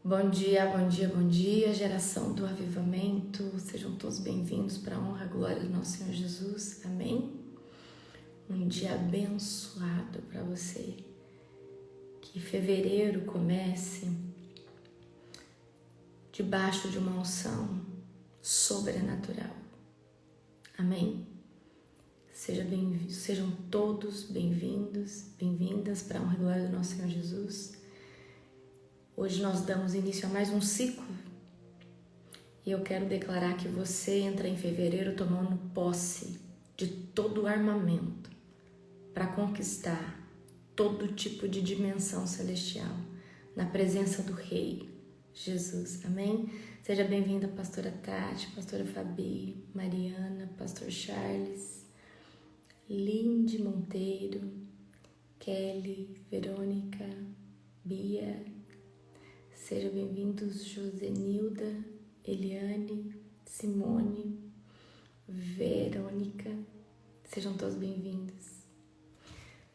Bom dia, bom dia, bom dia, geração do avivamento, sejam todos bem-vindos para a honra e glória do nosso Senhor Jesus, amém? Um dia abençoado para você, que fevereiro comece debaixo de uma unção sobrenatural, amém? Sejam todos bem-vindos, bem-vindas para a honra e glória do nosso Senhor Jesus. Hoje nós damos início a mais um ciclo e eu quero declarar que você entra em fevereiro tomando posse de todo o armamento para conquistar todo tipo de dimensão celestial na presença do Rei Jesus, amém? Seja bem-vinda, pastora Tati, pastora Fabi, Mariana, pastor Charles, Lindy Monteiro, Kelly, Verônica, Bia. Sejam bem-vindos Josenilda, Eliane, Simone, Verônica. Sejam todos bem-vindos.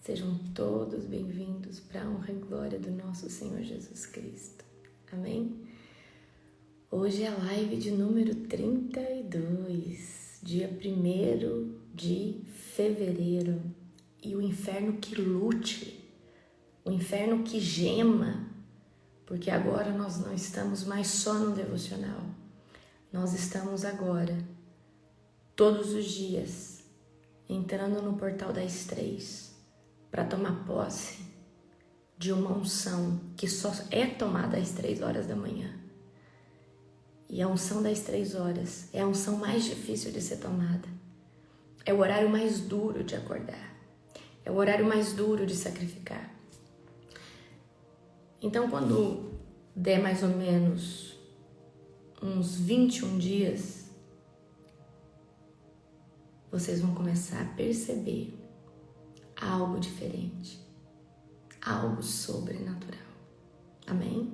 Sejam todos bem-vindos para a honra e glória do nosso Senhor Jesus Cristo. Amém? Hoje é a live de número 32, dia 1º de fevereiro. E o inferno que lute, o inferno que gema, porque agora nós não estamos mais só no devocional. Nós estamos agora, todos os dias, entrando no portal das 3 para tomar posse de uma unção que só é tomada às 3 horas da manhã. E a unção das 3 horas é a unção mais difícil de ser tomada. É o horário mais duro de acordar. É o horário mais duro de sacrificar. Então, quando der mais ou menos uns 21 dias, vocês vão começar a perceber algo diferente, algo sobrenatural. Amém?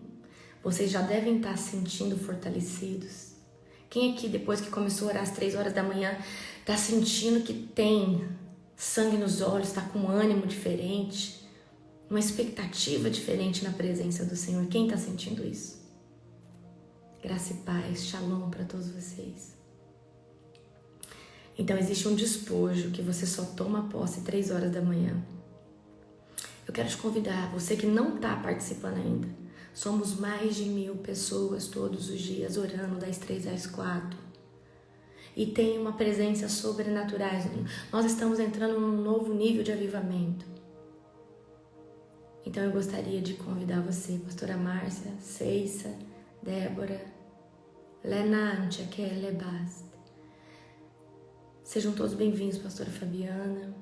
Vocês já devem estar sentindo fortalecidos. Quem aqui, depois que começou a orar às 3 horas da manhã, está sentindo que tem sangue nos olhos, está com um ânimo diferente, uma expectativa diferente na presença do Senhor? Quem está sentindo isso? Graça e paz, shalom para todos vocês. Então existe um despojo que você só toma posse 3 horas da manhã. Eu quero te convidar, você que não está participando ainda. Somos mais de 1000 pessoas todos os dias orando das 3 às 4. E tem uma presença sobrenatural. Nós estamos entrando num novo nível de avivamento. Então eu gostaria de convidar você, pastora Márcia, Ceissa, Débora, Lenante, aquele Bast. Sejam todos bem-vindos, pastora Fabiana,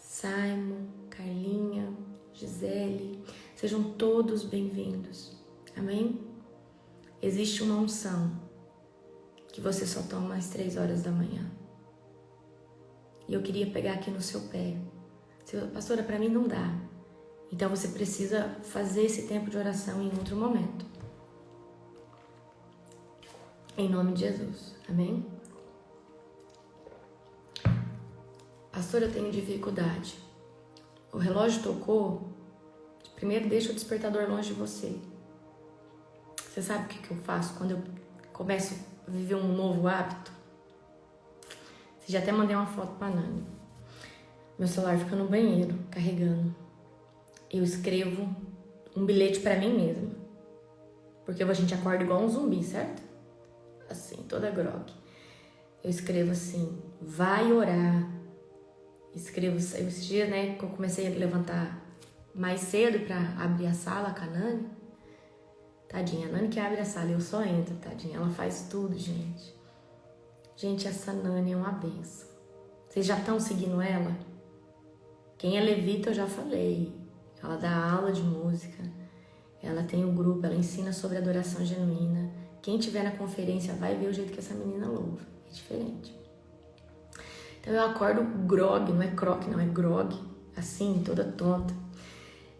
Simon, Carlinha, Gisele. Sejam todos bem-vindos. Amém? Existe uma unção que você só toma às 3 horas da manhã. E eu queria pegar aqui no seu pé. Pastora, para mim não dá. Então você precisa fazer esse tempo de oração em outro momento. Em nome de Jesus. Amém? Pastor, eu tenho dificuldade. O relógio tocou. Primeiro deixa o despertador longe de você. Você sabe o que eu faço quando eu começo a viver um novo hábito? Você já até mandei uma foto pra Nani. Meu celular fica no banheiro, carregando. Eu escrevo um bilhete pra mim mesma. Porque a gente acorda igual um zumbi, certo? Assim, toda grogue. Eu escrevo assim, vai orar. Escrevo, esses dias, né, que eu comecei a levantar mais cedo pra abrir a sala com a Nani. Tadinha, a Nani que abre a sala, eu só entro, tadinha. Ela faz tudo, gente. Gente, essa Nani é uma benção. Vocês já estão seguindo ela? Quem é levita eu já falei. Ela dá aula de música, ela tem um grupo, ela ensina sobre adoração genuína. Quem tiver na conferência vai ver o jeito que essa menina louva, é diferente. Então eu acordo grog, não é croque, não, é grog, assim, toda tonta.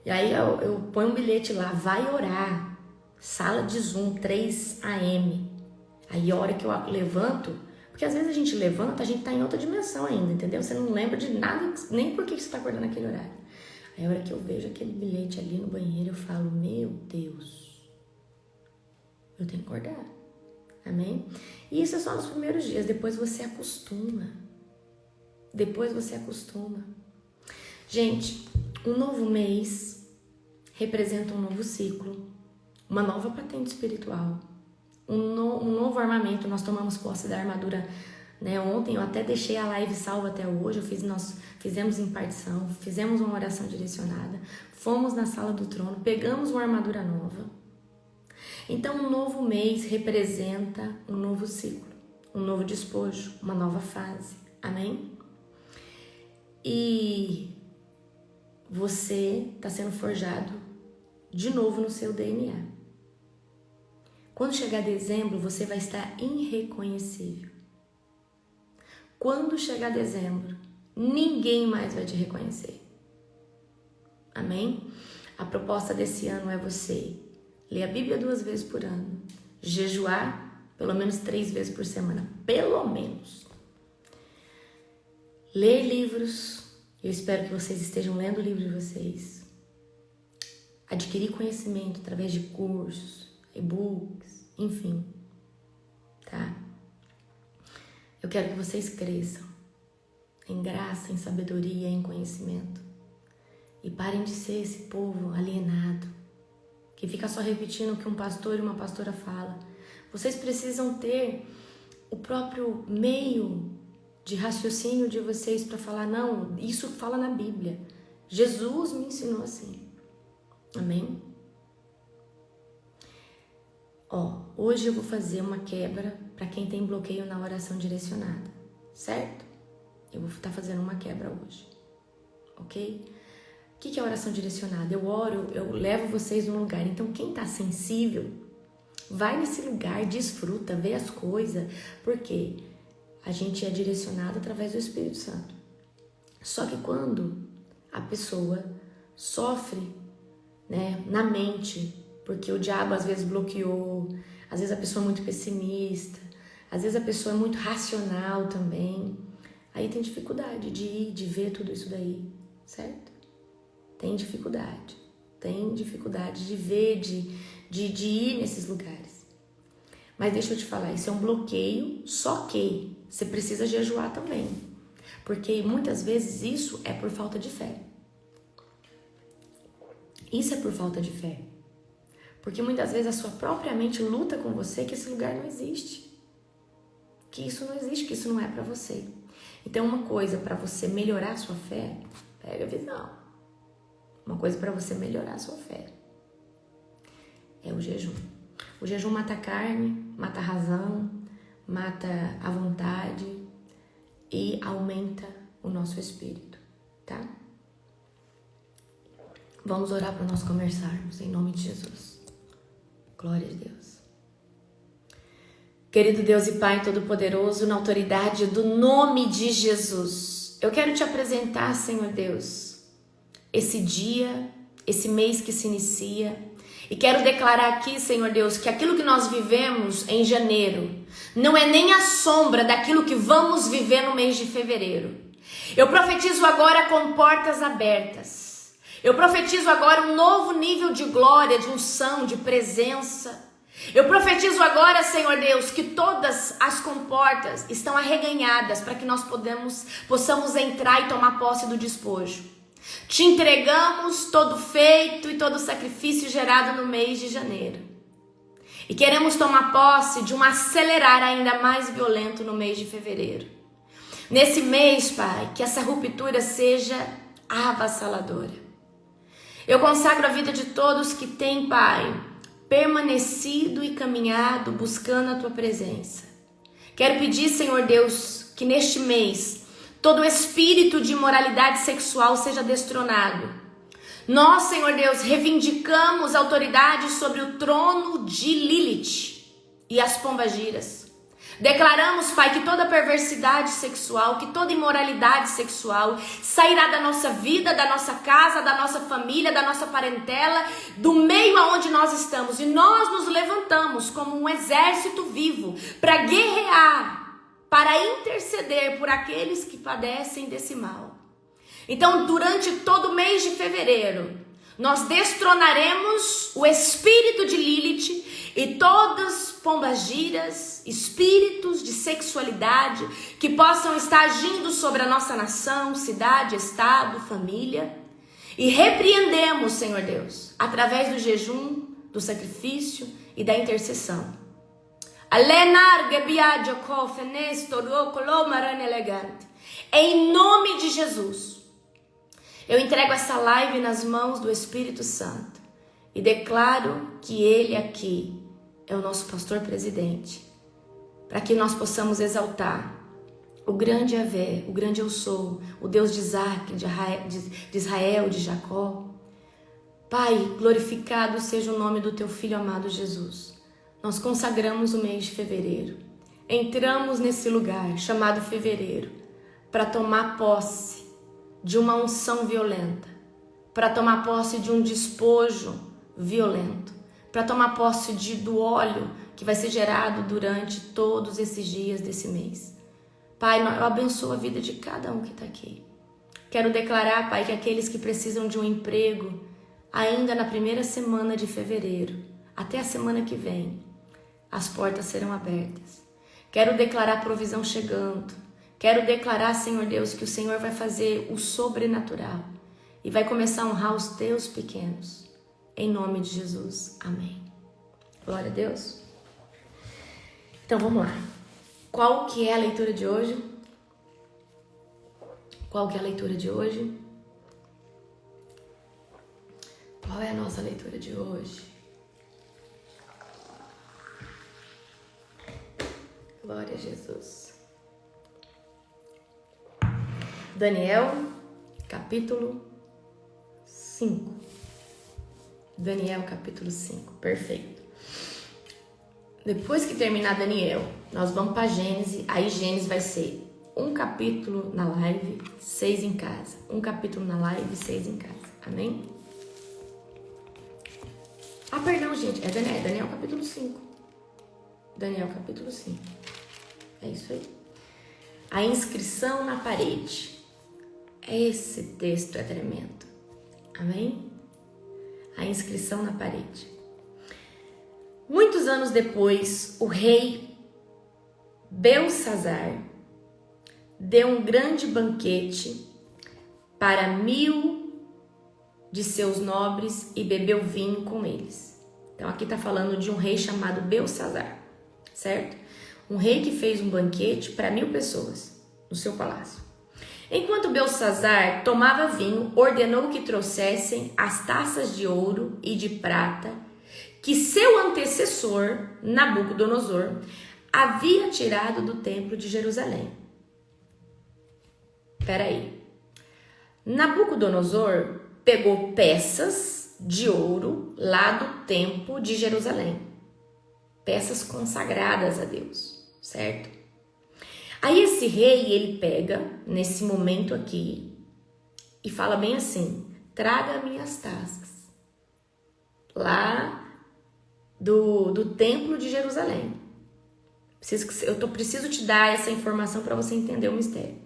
E aí eu ponho um bilhete lá, vai orar, sala de Zoom, 3 AM. Aí a hora que eu levanto, porque às vezes a gente levanta, a gente tá em outra dimensão ainda, entendeu? Você não lembra de nada, nem por que você tá acordando naquele horário. Aí a hora que eu vejo aquele bilhete ali no banheiro, eu falo, meu Deus, eu tenho que acordar. Amém? E isso é só nos primeiros dias, depois você acostuma. Depois você acostuma. Gente, um novo mês representa um novo ciclo, uma nova patente espiritual, um novo armamento. Nós tomamos posse da armadura, né? Ontem eu até deixei a live salva até hoje. Nós fizemos impartição, fizemos uma oração direcionada, fomos na sala do trono, pegamos uma armadura nova. Então, um novo mês representa um novo ciclo, um novo despojo, uma nova fase. Amém? E você está sendo forjado de novo no seu DNA. Quando chegar dezembro, você vai estar irreconhecível. Quando chegar dezembro, ninguém mais vai te reconhecer. Amém? A proposta desse ano é você ler a Bíblia 2 vezes por ano, jejuar pelo menos 3 vezes por semana, pelo menos. Ler livros, eu espero que vocês estejam lendo o livro de vocês. Adquirir conhecimento através de cursos, e-books, enfim, tá? Eu quero que vocês cresçam em graça, em sabedoria, em conhecimento. E parem de ser esse povo alienado, que fica só repetindo o que um pastor e uma pastora fala. Vocês precisam ter o próprio meio de raciocínio de vocês para falar, não, isso fala na Bíblia. Jesus me ensinou assim. Amém? Hoje eu vou fazer uma quebra para quem tem bloqueio na oração direcionada, certo? Eu vou estar fazendo uma quebra hoje, ok? O que é oração direcionada? Eu oro, eu levo vocês num lugar. Então, quem está sensível, vai nesse lugar, desfruta, vê as coisas, porque a gente é direcionado através do Espírito Santo. Só que quando a pessoa sofre, né, na mente, porque o diabo às vezes bloqueou, às vezes a pessoa é muito pessimista, às vezes a pessoa é muito racional também, aí tem dificuldade de ir, de ver tudo isso daí, certo? Tem dificuldade de ver, de ir nesses lugares. Mas deixa eu te falar, isso é um bloqueio, só que você precisa jejuar também. Porque muitas vezes isso é por falta de fé. Isso é por falta de fé. Porque muitas vezes a sua própria mente luta com você que esse lugar não existe. Que isso não existe, que isso não é pra você. Então uma coisa para você melhorar a sua fé, pega a visão. Uma coisa para você melhorar a sua fé é o jejum. O jejum mata a carne, mata a razão, mata a vontade e aumenta o nosso espírito, tá? Vamos orar para nós conversarmos, em nome de Jesus. Glória a Deus. Querido Deus e Pai Todo-Poderoso, na autoridade do nome de Jesus, eu quero te apresentar, Senhor Deus, esse dia, esse mês que se inicia, e quero declarar aqui, Senhor Deus, que aquilo que nós vivemos em janeiro não é nem a sombra daquilo que vamos viver no mês de fevereiro. Eu profetizo agora com portas abertas. Eu profetizo agora um novo nível de glória, de unção, de presença. Eu profetizo agora, Senhor Deus, que todas as comportas estão arreganhadas para que nós possamos entrar e tomar posse do despojo. Te entregamos todo feito e todo sacrifício gerado no mês de janeiro. E queremos tomar posse de um acelerar ainda mais violento no mês de fevereiro. Nesse mês, Pai, que essa ruptura seja avassaladora. Eu consagro a vida de todos que têm, Pai, permanecido e caminhado buscando a Tua presença. Quero pedir, Senhor Deus, que neste mês todo espírito de imoralidade sexual seja destronado. Nós, Senhor Deus, reivindicamos autoridade sobre o trono de Lilith e as pombagiras. Declaramos, Pai, que toda perversidade sexual, que toda imoralidade sexual sairá da nossa vida, da nossa casa, da nossa família, da nossa parentela, do meio aonde nós estamos. E nós nos levantamos como um exército vivo para guerrear, para interceder por aqueles que padecem desse mal. Então, durante todo o mês de fevereiro, nós destronaremos o espírito de Lilith e todas pombagiras, espíritos de sexualidade que possam estar agindo sobre a nossa nação, cidade, estado, família. E repreendemos, Senhor Deus, através do jejum, do sacrifício e da intercessão. Em nome de Jesus, eu entrego essa live nas mãos do Espírito Santo e declaro que Ele aqui é o nosso pastor presidente, para que nós possamos exaltar o grande Yahvé, o grande Eu Sou, o Deus de Isaac, de Israel, de Jacó. Pai, glorificado seja o nome do Teu Filho amado Jesus. Nós consagramos o mês de fevereiro. Entramos nesse lugar chamado fevereiro para tomar posse de uma unção violenta, para tomar posse de um despojo violento, para tomar posse do óleo que vai ser gerado durante todos esses dias desse mês. Pai, eu abençoo a vida de cada um que está aqui. Quero declarar, Pai, que aqueles que precisam de um emprego, ainda na primeira semana de fevereiro, até a semana que vem, as portas serão abertas. Quero declarar provisão chegando. Quero declarar, Senhor Deus, que o Senhor vai fazer o sobrenatural e vai começar a honrar os teus pequenos. Em nome de Jesus. Amém. Glória a Deus. Então vamos lá. Qual que é a leitura de hoje? Qual que é a leitura de hoje? Qual é a nossa leitura de hoje? Glória a Jesus. Daniel, capítulo 5. Daniel, capítulo 5. Perfeito. Depois que terminar Daniel, nós vamos para Gênesis. Aí Gênesis vai ser um capítulo na live, 6 em casa. Um capítulo na live, 6 em casa. Amém? Ah, perdão, gente. É Daniel capítulo 5. Daniel capítulo 5. É isso aí. A inscrição na parede. Esse texto é tremendo. Amém? A inscrição na parede. Muitos anos depois, o rei Belsazar deu um grande banquete para 1000 de seus nobres e bebeu vinho com eles. Então aqui está falando de um rei chamado Belsazar, certo? Um rei que fez um banquete para 1000 pessoas no seu palácio. Enquanto Belsazar tomava vinho, ordenou que trouxessem as taças de ouro e de prata que seu antecessor, Nabucodonosor, havia tirado do templo de Jerusalém. Espera aí. Nabucodonosor pegou peças de ouro lá do templo de Jerusalém. Peças consagradas a Deus, certo? Aí esse rei, ele pega, nesse momento aqui, e fala bem assim, traga minhas taças, lá do templo de Jerusalém. Preciso te dar essa informação para você entender o mistério.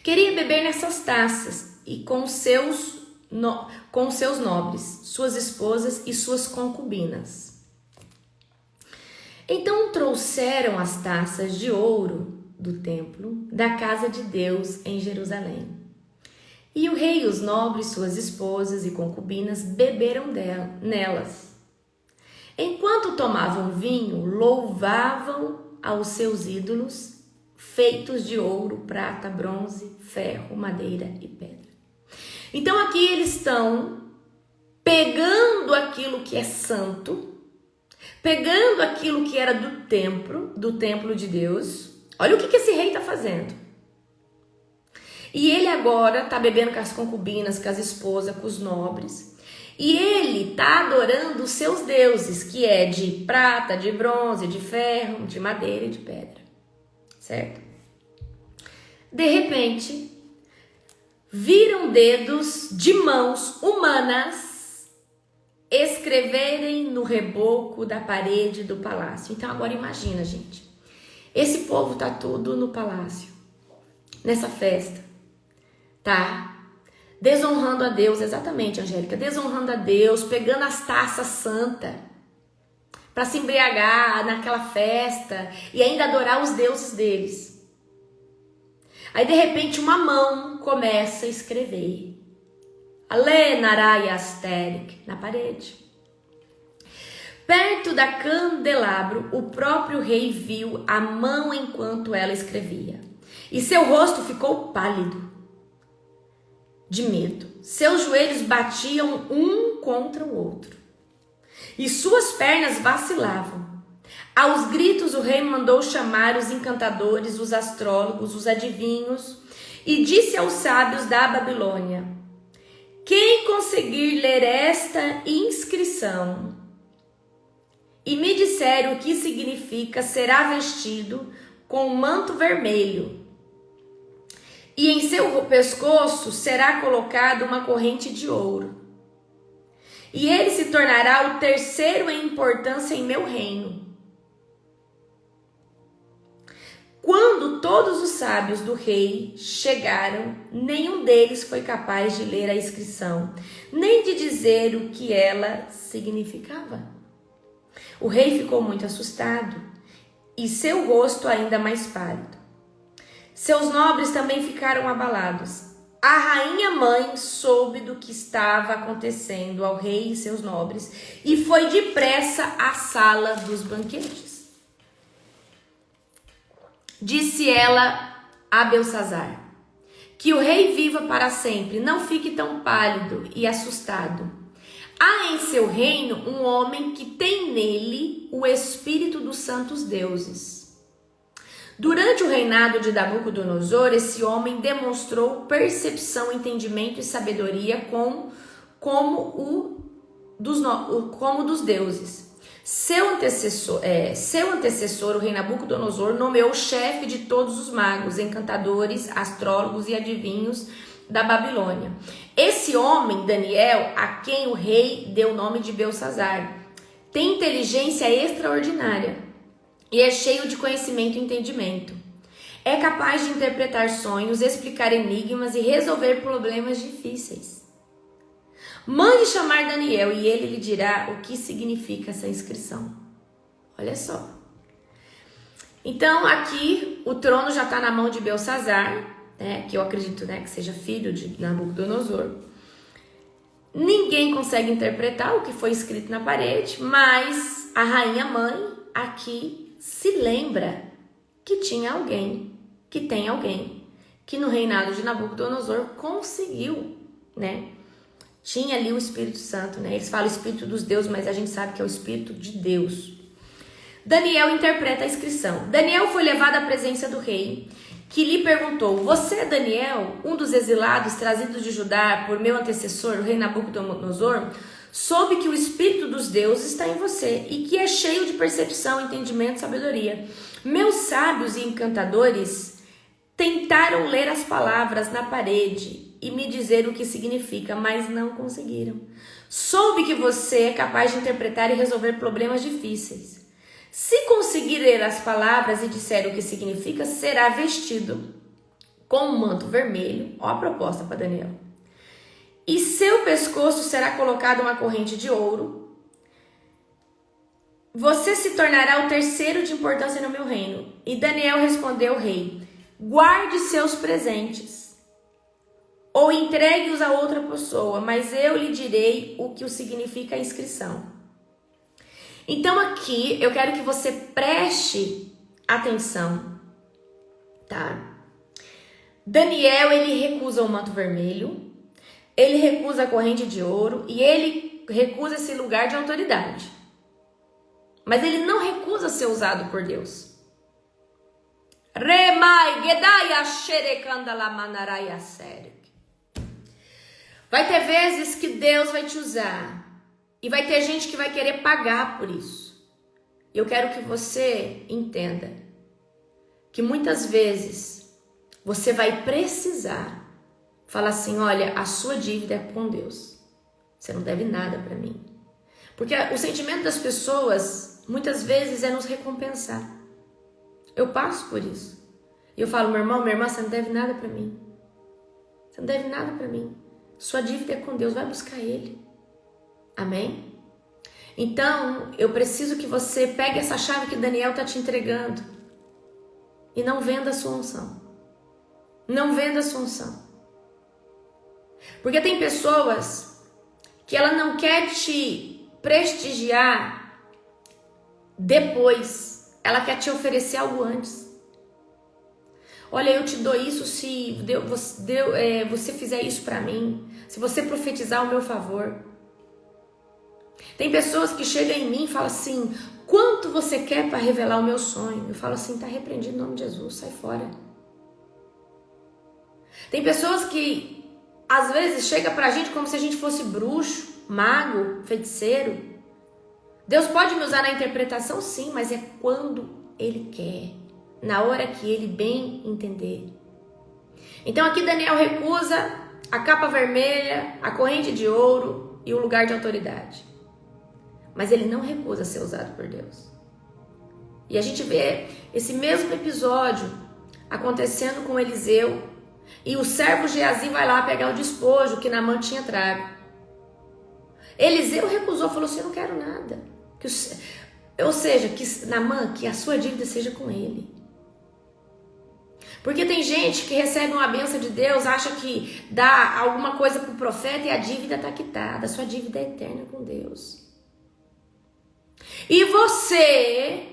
Queria beber nessas taças e com seus nobres, suas esposas e suas concubinas. Então trouxeram as taças de ouro do templo da casa de Deus em Jerusalém. E o rei e os nobres, suas esposas e concubinas, beberam nelas. Enquanto tomavam vinho, louvavam aos seus ídolos, feitos de ouro, prata, bronze, ferro, madeira e pedra. Então aqui eles estão pegando aquilo que é santo, pegando aquilo que era do templo de Deus. Olha o que esse rei está fazendo. E ele agora está bebendo com as concubinas, com as esposas, com os nobres. E ele está adorando os seus deuses, que é de prata, de bronze, de ferro, de madeira e de pedra. Certo? De repente, viram dedos de mãos humanas escreverem no reboco da parede do palácio. Então agora imagina, gente. Esse povo tá tudo no palácio, nessa festa, tá? Desonrando a Deus, exatamente, Angélica, desonrando a Deus, pegando as taças santas, para se embriagar naquela festa e ainda adorar os deuses deles. Aí de repente uma mão começa a escrever Ale Narai Asterik na parede. Perto da candelabro, o próprio rei viu a mão enquanto ela escrevia. E seu rosto ficou pálido de medo. Seus joelhos batiam um contra o outro. E suas pernas vacilavam. Aos gritos, o rei mandou chamar os encantadores, os astrólogos, os adivinhos e disse aos sábios da Babilônia: quem conseguir ler esta inscrição e me disser o que significa, será vestido com um manto vermelho, e em seu pescoço será colocada uma corrente de ouro. E ele se tornará o terceiro em importância em meu reino. Quando todos os sábios do rei chegaram, nenhum deles foi capaz de ler a inscrição, nem de dizer o que ela significava. O rei ficou muito assustado e seu rosto ainda mais pálido. Seus nobres também ficaram abalados. A rainha mãe soube do que estava acontecendo ao rei e seus nobres e foi depressa à sala dos banquetes. Disse ela a Belsassar: que o rei viva para sempre, não fique tão pálido e assustado. Há em seu reino um homem que tem nele o espírito dos santos deuses. Durante o reinado de Nabucodonosor, esse homem demonstrou percepção, entendimento e sabedoria como dos deuses. Seu antecessor, o rei Nabucodonosor, nomeou o chefe de todos os magos, encantadores, astrólogos e adivinhos da Babilônia. Esse homem, Daniel, a quem o rei deu o nome de Belsassar, tem inteligência extraordinária e é cheio de conhecimento e entendimento. É capaz de interpretar sonhos, explicar enigmas e resolver problemas difíceis. Mande chamar Daniel e ele lhe dirá o que significa essa inscrição. Olha só. Então aqui o trono já está na mão de Belsassar, que eu acredito, que seja filho de Nabucodonosor. Ninguém consegue interpretar o que foi escrito na parede, mas a rainha mãe aqui se lembra que tem alguém que no reinado de Nabucodonosor conseguiu, tinha ali o Espírito Santo, Eles falam Espírito dos deuses, mas a gente sabe que é o Espírito de Deus. Daniel interpreta a inscrição. Daniel foi levado à presença do rei, que lhe perguntou: você é Daniel, um dos exilados trazidos de Judá por meu antecessor, o rei Nabucodonosor? Soube que o Espírito dos deuses está em você e que é cheio de percepção, entendimento e sabedoria. Meus sábios e encantadores tentaram ler as palavras na parede e me dizer o que significa, mas não conseguiram. Soube que você é capaz de interpretar e resolver problemas difíceis. Se conseguir ler as palavras e disser o que significa, será vestido com um manto vermelho. Ó a proposta para Daniel. E seu pescoço será colocado uma corrente de ouro. Você se tornará o terceiro de importância no meu reino. E Daniel respondeu ao rei: guarde seus presentes ou entregue-os a outra pessoa, mas eu lhe direi o que significa a inscrição. Então aqui eu quero que você preste atenção, tá? Daniel, ele recusa o manto vermelho, ele recusa a corrente de ouro e ele recusa esse lugar de autoridade. Mas ele não recusa ser usado por Deus. Vai ter vezes que Deus vai te usar. E vai ter gente que vai querer pagar por isso. Eu quero que você entenda que muitas vezes você vai precisar falar assim: olha, a sua dívida é com Deus. Você não deve nada para mim. Porque o sentimento das pessoas muitas vezes é nos recompensar. Eu passo por isso. E eu falo: meu irmão, minha irmã, você não deve nada para mim. Você não deve nada para mim. Sua dívida é com Deus, vai buscar Ele. Amém? Então, eu preciso que você pegue essa chave que Daniel está te entregando e não venda a sua unção. Não venda a sua unção. Porque tem pessoas que ela não quer te prestigiar depois. Ela quer te oferecer algo antes. Olha, eu te dou isso se você fizer isso para mim. Se você profetizar ao meu favor. Tem pessoas que chegam em mim e falam assim: quanto você quer para revelar o meu sonho? Eu falo assim: tá repreendido em nome de Jesus, sai fora. Tem pessoas que às vezes chegam pra gente como se a gente fosse bruxo, mago, feiticeiro. Deus pode me usar na interpretação, sim, mas é quando Ele quer, na hora que Ele bem entender. Então aqui Daniel recusa a capa vermelha, a corrente de ouro e o lugar de autoridade. Mas ele não recusa ser usado por Deus. E a gente vê esse mesmo episódio acontecendo com Eliseu. E o servo Geazi vai lá pegar o despojo que Naamã tinha trago. Eliseu recusou, falou assim: eu não quero nada. Ou seja, que Naamã, que a sua dívida seja com ele. Porque tem gente que recebe uma bênção de Deus, acha que dá alguma coisa para o profeta e a dívida está quitada. A sua dívida é eterna com Deus. E você,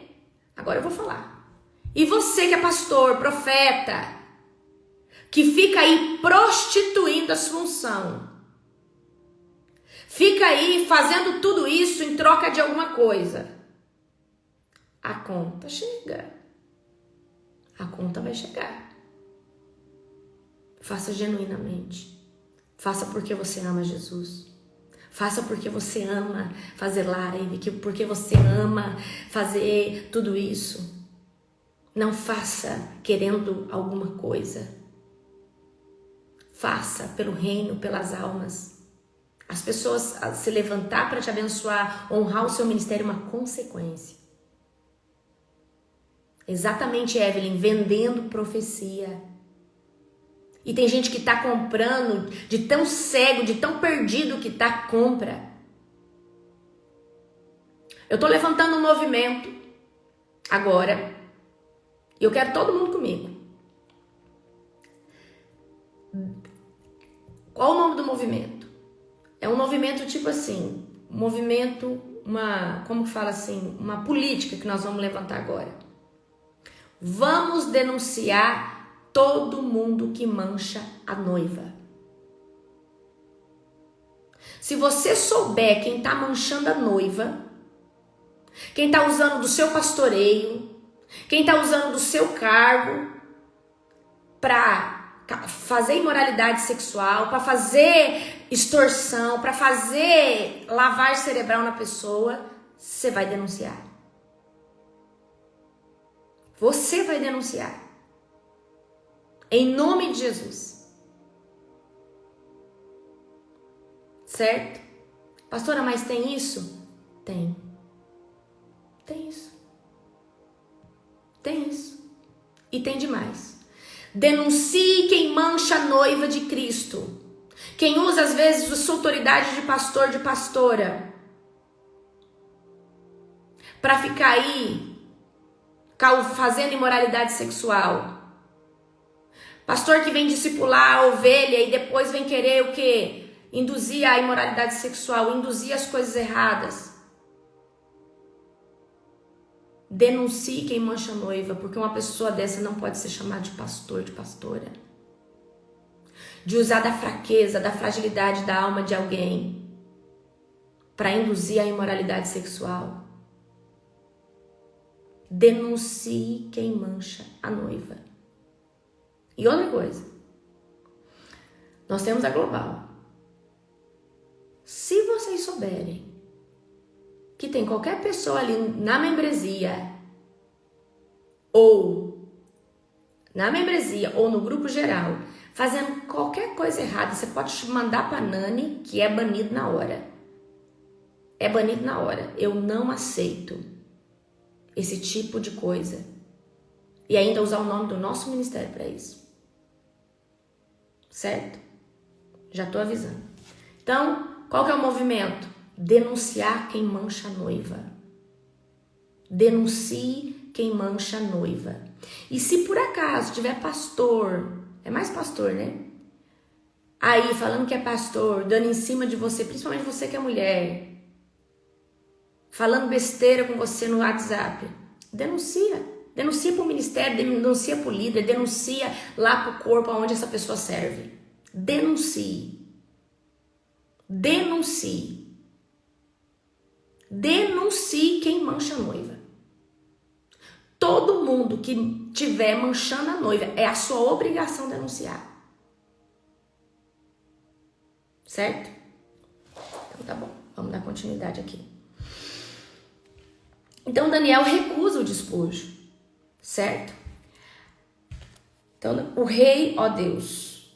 agora eu vou falar, e você que é pastor, profeta, que fica aí prostituindo a sua unção, fica aí fazendo tudo isso em troca de alguma coisa, a conta chega, a conta vai chegar. Faça genuinamente, faça porque você ama Jesus. Faça porque você ama fazer live, porque você ama fazer tudo isso. Não faça querendo alguma coisa. Faça pelo reino, pelas almas. As pessoas se levantar para te abençoar, honrar o seu ministério é uma consequência. Exatamente, Evelyn, vendendo profecia. E tem gente que está comprando, de tão cego, de tão perdido que está, compra. Eu estou levantando um movimento agora. E eu quero todo mundo comigo. Qual o nome do movimento? É um movimento tipo assim, como fala assim, uma política que nós vamos levantar agora. Vamos denunciar todo mundo que mancha a noiva. Se você souber quem está manchando a noiva, quem está usando do seu pastoreio, quem está usando do seu cargo para fazer imoralidade sexual, para fazer extorsão, para fazer lavagem cerebral na pessoa, você vai denunciar. Você vai denunciar. Em nome de Jesus. Certo? Pastora, mas tem isso? Tem. Tem isso. Tem isso. E tem demais. Denuncie quem mancha a noiva de Cristo. Quem usa às vezes a sua autoridade de pastor, de pastora, para ficar aí fazendo imoralidade sexual. Pastor que vem discipular a ovelha e depois vem querer o quê? Induzir a imoralidade sexual, induzir as coisas erradas. Denuncie quem mancha a noiva, porque uma pessoa dessa não pode ser chamada de pastor, de pastora. De usar da fraqueza, da fragilidade da alma de alguém para induzir a imoralidade sexual. Denuncie quem mancha a noiva. E outra coisa, nós temos a Global. Se vocês souberem que tem qualquer pessoa ali na membresia ou no grupo geral fazendo qualquer coisa errada, você pode mandar para a Nani, que é banido na hora. É banido na hora. Eu não aceito esse tipo de coisa. E ainda usar o nome do nosso ministério para isso. Certo? Já tô avisando. Então, qual que é o movimento? denunciar quem mancha a noiva. Denuncie quem mancha a noiva. E se por acaso tiver pastor, é mais pastor, né? Aí falando que é pastor, dando em cima de você, principalmente você que é mulher, falando besteira com você no WhatsApp, denuncia. Denuncia para o ministério, denuncia para o líder, denuncia lá para o corpo onde essa pessoa serve. Denuncie. Denuncie. Denuncie quem mancha a noiva. Todo mundo que tiver manchando a noiva, é a sua obrigação denunciar. Certo? Então tá bom, vamos dar continuidade aqui. Então Daniel recusa o despojo, certo? Então o rei, ó Deus,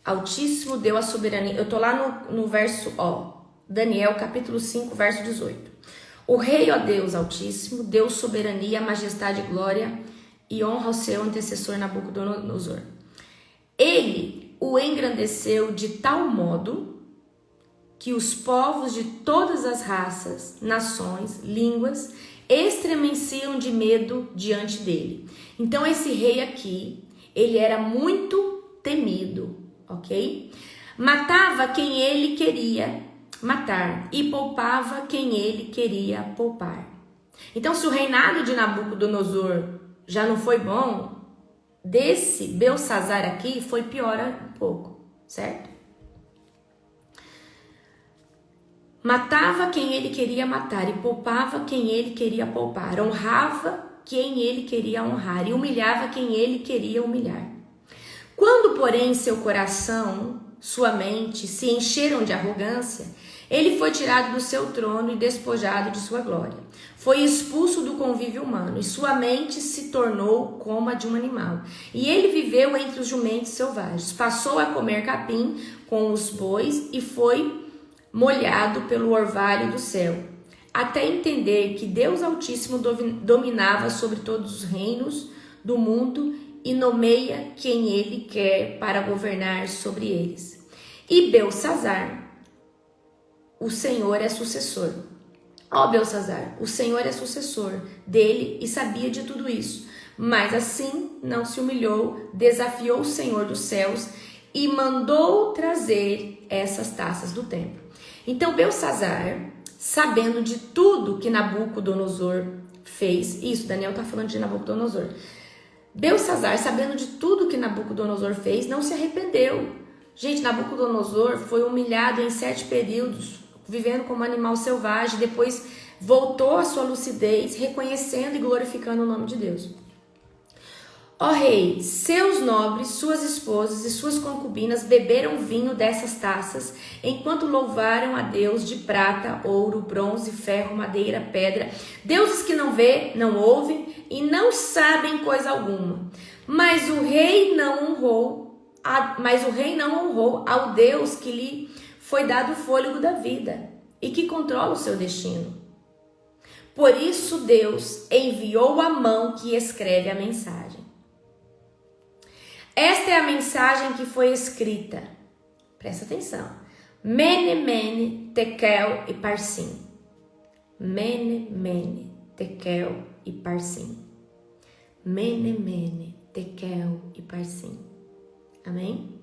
Altíssimo deu a soberania. Eu tô lá no verso, Daniel capítulo 5, verso 18. O rei, ó Deus Altíssimo, deu soberania, majestade, glória e honra ao seu antecessor Nabucodonosor. Ele o engrandeceu de tal modo que os povos de todas as raças, nações, línguas, estremeciam de medo diante dele. Então esse rei aqui, ele era muito temido, ok? Matava quem ele queria matar e poupava quem ele queria poupar. Então se o reinado de Nabucodonosor já não foi bom, desse Belsazar aqui foi pior um pouco, certo? Matava quem ele queria matar e poupava quem ele queria poupar. Honrava quem ele queria honrar e humilhava quem ele queria humilhar. Quando, porém, seu coração, sua mente se encheram de arrogância, ele foi tirado do seu trono e despojado de sua glória. Foi expulso do convívio humano e sua mente se tornou como a de um animal. E ele viveu entre os jumentos selvagens. Passou a comer capim com os bois e foi molhado pelo orvalho do céu, até entender que Deus Altíssimo dominava sobre todos os reinos do mundo e nomeia quem ele quer para governar sobre eles. E Belsazar, o Senhor é sucessor. Ó Belsazar, o Senhor é sucessor dele e sabia de tudo isso, mas assim não se humilhou, desafiou o Senhor dos céus e mandou trazer essas taças do templo. Então Belsazar, sabendo de tudo que Nabucodonosor fez, isso Daniel está falando de Nabucodonosor, Belsazar, sabendo de tudo que Nabucodonosor fez, não se arrependeu. Gente, Nabucodonosor foi humilhado em 7 períodos, vivendo como animal selvagem, depois voltou à sua lucidez, reconhecendo e glorificando o nome de Deus. Ó rei, seus nobres, suas esposas e suas concubinas beberam vinho dessas taças, enquanto louvaram a Deus de prata, ouro, bronze, ferro, madeira, pedra, deuses que não vê, não ouve e não sabem coisa alguma. Mas o rei não honrou ao Deus que lhe foi dado o fôlego da vida e que controla o seu destino. Por isso Deus enviou a mão que escreve a mensagem. Esta é a mensagem que foi escrita. Presta atenção. Mene, mene, tekel e parsim. Mene, mene, tekel e parsim. Mene, mene, tekel e parsim. Amém?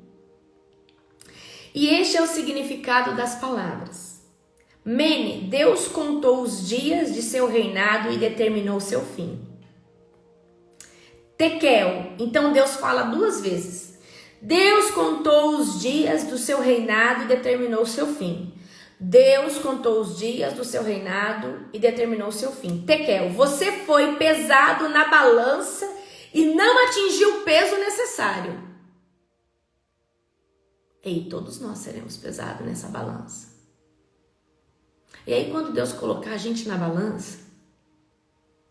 E este é o significado das palavras. Mene, Deus contou os dias de seu reinado e determinou seu fim. Tekel, então Deus fala 2 vezes. Deus contou os dias do seu reinado e determinou seu fim. Deus contou os dias do seu reinado e determinou seu fim. Tekel, você foi pesado na balança e não atingiu o peso necessário. Ei, todos nós seremos pesados nessa balança. E aí quando Deus colocar a gente na balança,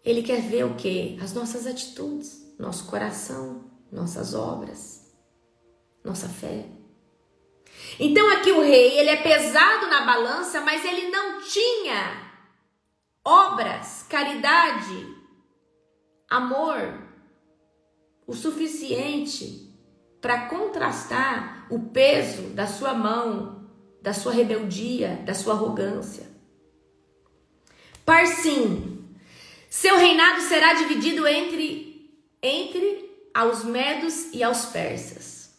Ele quer ver o quê? As nossas atitudes. Nosso coração, nossas obras, nossa fé. Então aqui o rei, ele é pesado na balança, mas ele não tinha obras, caridade, amor, o suficiente para contrastar o peso da sua mão da sua rebeldia, da sua arrogância. Parsim, seu reinado será dividido entre aos medos e aos persas.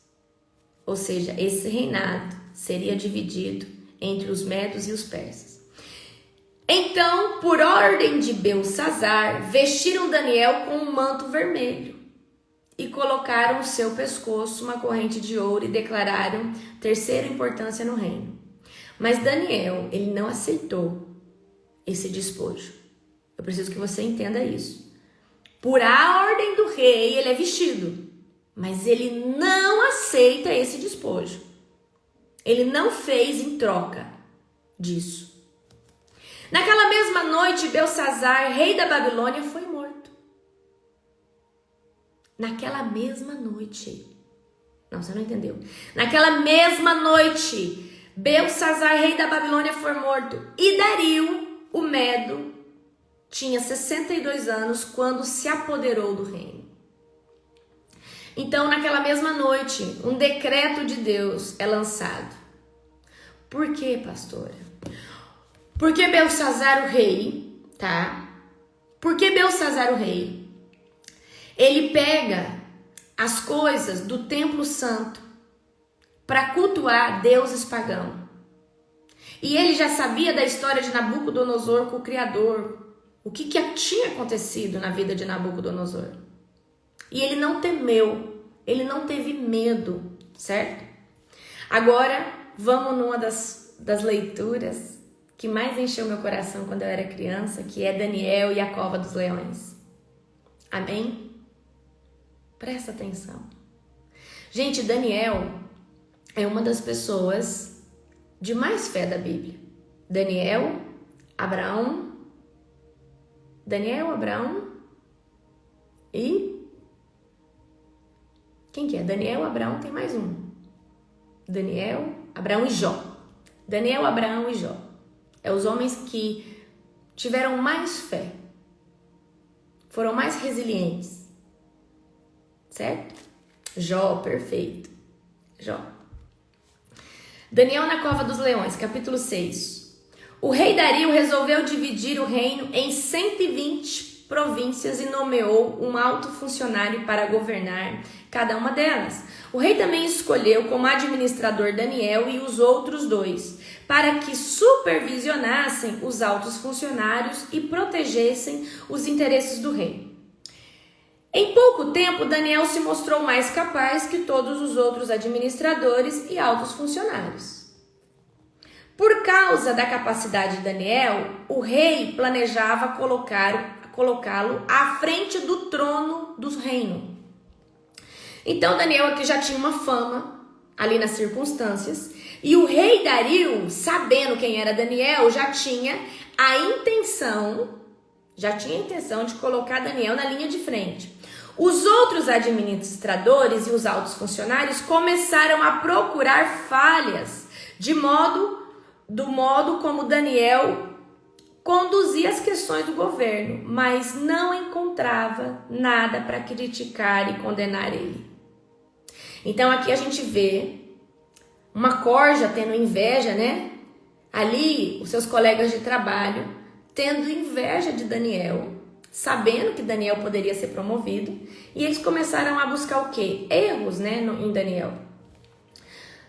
Ou seja, esse reinado seria dividido entre os medos e os persas. Então, por ordem de Belsassar, vestiram Daniel com um manto vermelho e colocaram no seu pescoço uma corrente de ouro e declararam terceira importância no reino. Mas Daniel, ele não aceitou esse despojo. Eu preciso que você entenda isso. Por ordem do rei, ele é vestido, mas ele não aceita esse despojo. Ele não fez em troca disso. Naquela mesma noite, Belsassar, rei da Babilônia, foi morto. Naquela mesma noite. Não, você não entendeu. Naquela mesma noite, Belsassar, rei da Babilônia, foi morto. E Dario, o Medo, tinha 62 anos quando se apoderou do reino. Então, naquela mesma noite, um decreto de Deus é lançado. Por quê, pastora? Porque Belsassar, o rei, tá? Porque Belsassar, o rei, ele pega as coisas do templo santo para cultuar deuses pagãos. E ele já sabia da história de Nabucodonosor com o Criador, o que tinha acontecido na vida de Nabucodonosor. E ele não temeu, ele não teve medo, certo? Agora, vamos numa das leituras que mais encheu meu coração quando eu era criança, que é Daniel e a Cova dos Leões. Amém? Presta atenção. Gente, Daniel é uma das pessoas de mais fé da Bíblia. Daniel, Abraão e... quem que é? Daniel, Abraão, tem mais um. Daniel, Abraão e Jó. Daniel, Abraão e Jó. É os homens que tiveram mais fé. Foram mais resilientes. Certo? Jó, perfeito. Jó. Daniel na Cova dos Leões, capítulo 6. O rei Dario resolveu dividir o reino em 120 províncias e nomeou um alto funcionário para governar cada uma delas. O rei também escolheu como administrador Daniel e os outros dois, para que supervisionassem os altos funcionários e protegessem os interesses do rei. Em pouco tempo, Daniel se mostrou mais capaz que todos os outros administradores e altos funcionários. Por causa da capacidade de Daniel, o rei planejava colocá-lo à frente do trono do reino. Então Daniel aqui já tinha uma fama ali nas circunstâncias, e o rei Dario, sabendo quem era Daniel, já tinha a intenção de colocar Daniel na linha de frente. Os outros administradores e os altos funcionários começaram a procurar falhas do modo como Daniel conduzia as questões do governo, mas não encontrava nada para criticar e condenar ele. Então aqui a gente vê uma corja tendo inveja, né? Ali, os seus colegas de trabalho tendo inveja de Daniel, sabendo que Daniel poderia ser promovido, e eles começaram a buscar o quê? Erros, né, em Daniel.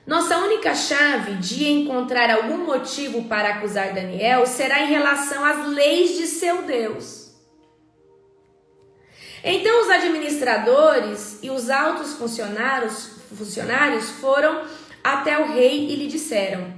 Nossa única chave de encontrar algum motivo para acusar Daniel será em relação às leis de seu Deus. Então os administradores e os altos funcionários foram até o rei e lhe disseram: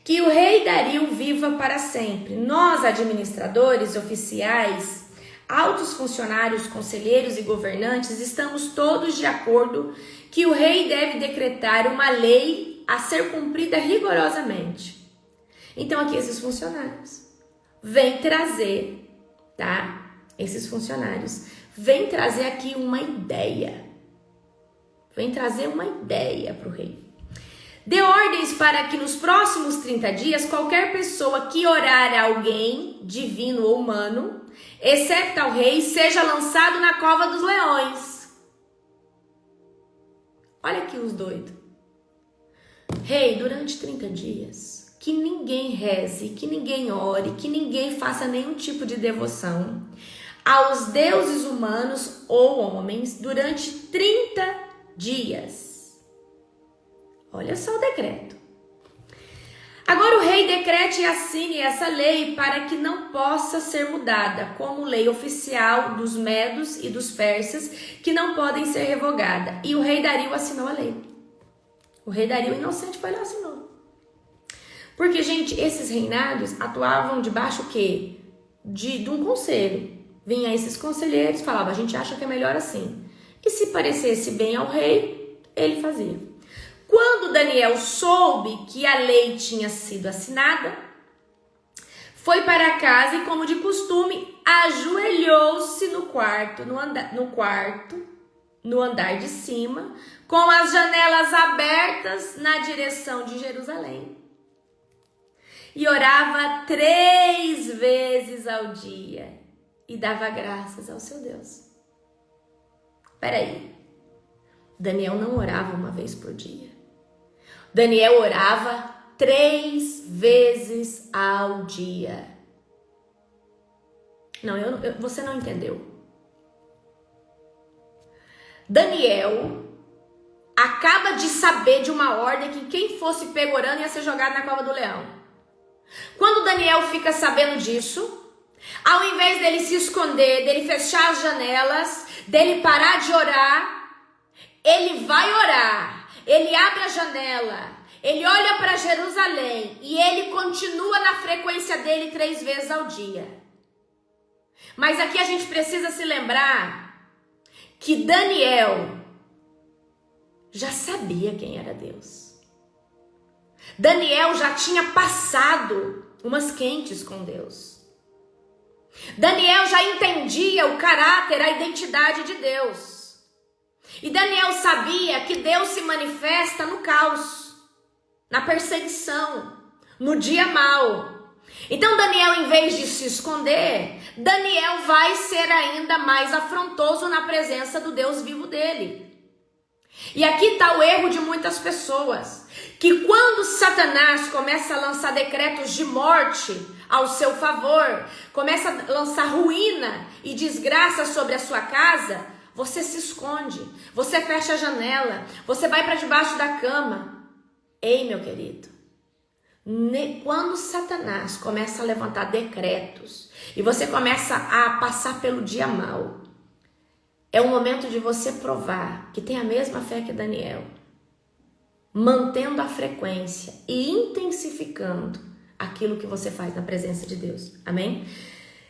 que o rei Dario viva para sempre. Nós, administradores, oficiais, altos funcionários, conselheiros e governantes, estamos todos de acordo que o rei deve decretar uma lei a ser cumprida rigorosamente. Então aqui esses funcionários vêm trazer, tá? Esses funcionários vêm trazer aqui uma ideia. Vem trazer uma ideia para o rei. Dê ordens para que nos próximos 30 dias, qualquer pessoa que orar a alguém, divino ou humano, excepto ao rei, seja lançado na cova dos leões. Olha aqui os doidos. Rei, durante 30 dias, que ninguém reze, que ninguém ore, que ninguém faça nenhum tipo de devoção aos deuses humanos ou homens durante 30 dias. Olha só o decreto. Agora o rei decrete e assine essa lei para que não possa ser mudada, como lei oficial dos medos e dos persas, que não podem ser revogada. E o rei Dario assinou a lei. O rei Dario inocente foi lá e assinou. Porque, gente, esses reinados atuavam debaixo o quê? De um conselho. Vinha esses conselheiros, falavam, a gente acha que é melhor assim. E se parecesse bem ao rei, ele fazia. Quando Daniel soube que a lei tinha sido assinada, foi para casa e, como de costume, ajoelhou-se no andar de cima, com as janelas abertas na direção de Jerusalém. E orava 3 vezes ao dia e dava graças ao seu Deus. Peraí, Daniel não orava uma vez por dia. Daniel orava 3 vezes ao dia. Não, você não entendeu. Daniel acaba de saber de uma ordem que quem fosse pego orando ia ser jogado na cova do leão. Quando Daniel fica sabendo disso, ao invés dele se esconder, dele fechar as janelas, dele parar de orar, ele vai orar. Ele abre a janela, ele olha para Jerusalém e ele continua na frequência dele 3 vezes ao dia. Mas aqui a gente precisa se lembrar que Daniel já sabia quem era Deus. Daniel já tinha passado umas quentes com Deus. Daniel já entendia o caráter, a identidade de Deus. E Daniel sabia que Deus se manifesta no caos, na perseguição, no dia mau. Então Daniel, em vez de se esconder, Daniel vai ser ainda mais afrontoso na presença do Deus vivo dele. E aqui está o erro de muitas pessoas, que quando Satanás começa a lançar decretos de morte ao seu favor, começa a lançar ruína e desgraça sobre a sua casa, você se esconde, você fecha a janela, você vai para debaixo da cama. Ei, meu querido, quando Satanás começa a levantar decretos e você começa a passar pelo dia mau, é o momento de você provar que tem a mesma fé que Daniel, mantendo a frequência e intensificando aquilo que você faz na presença de Deus. Amém?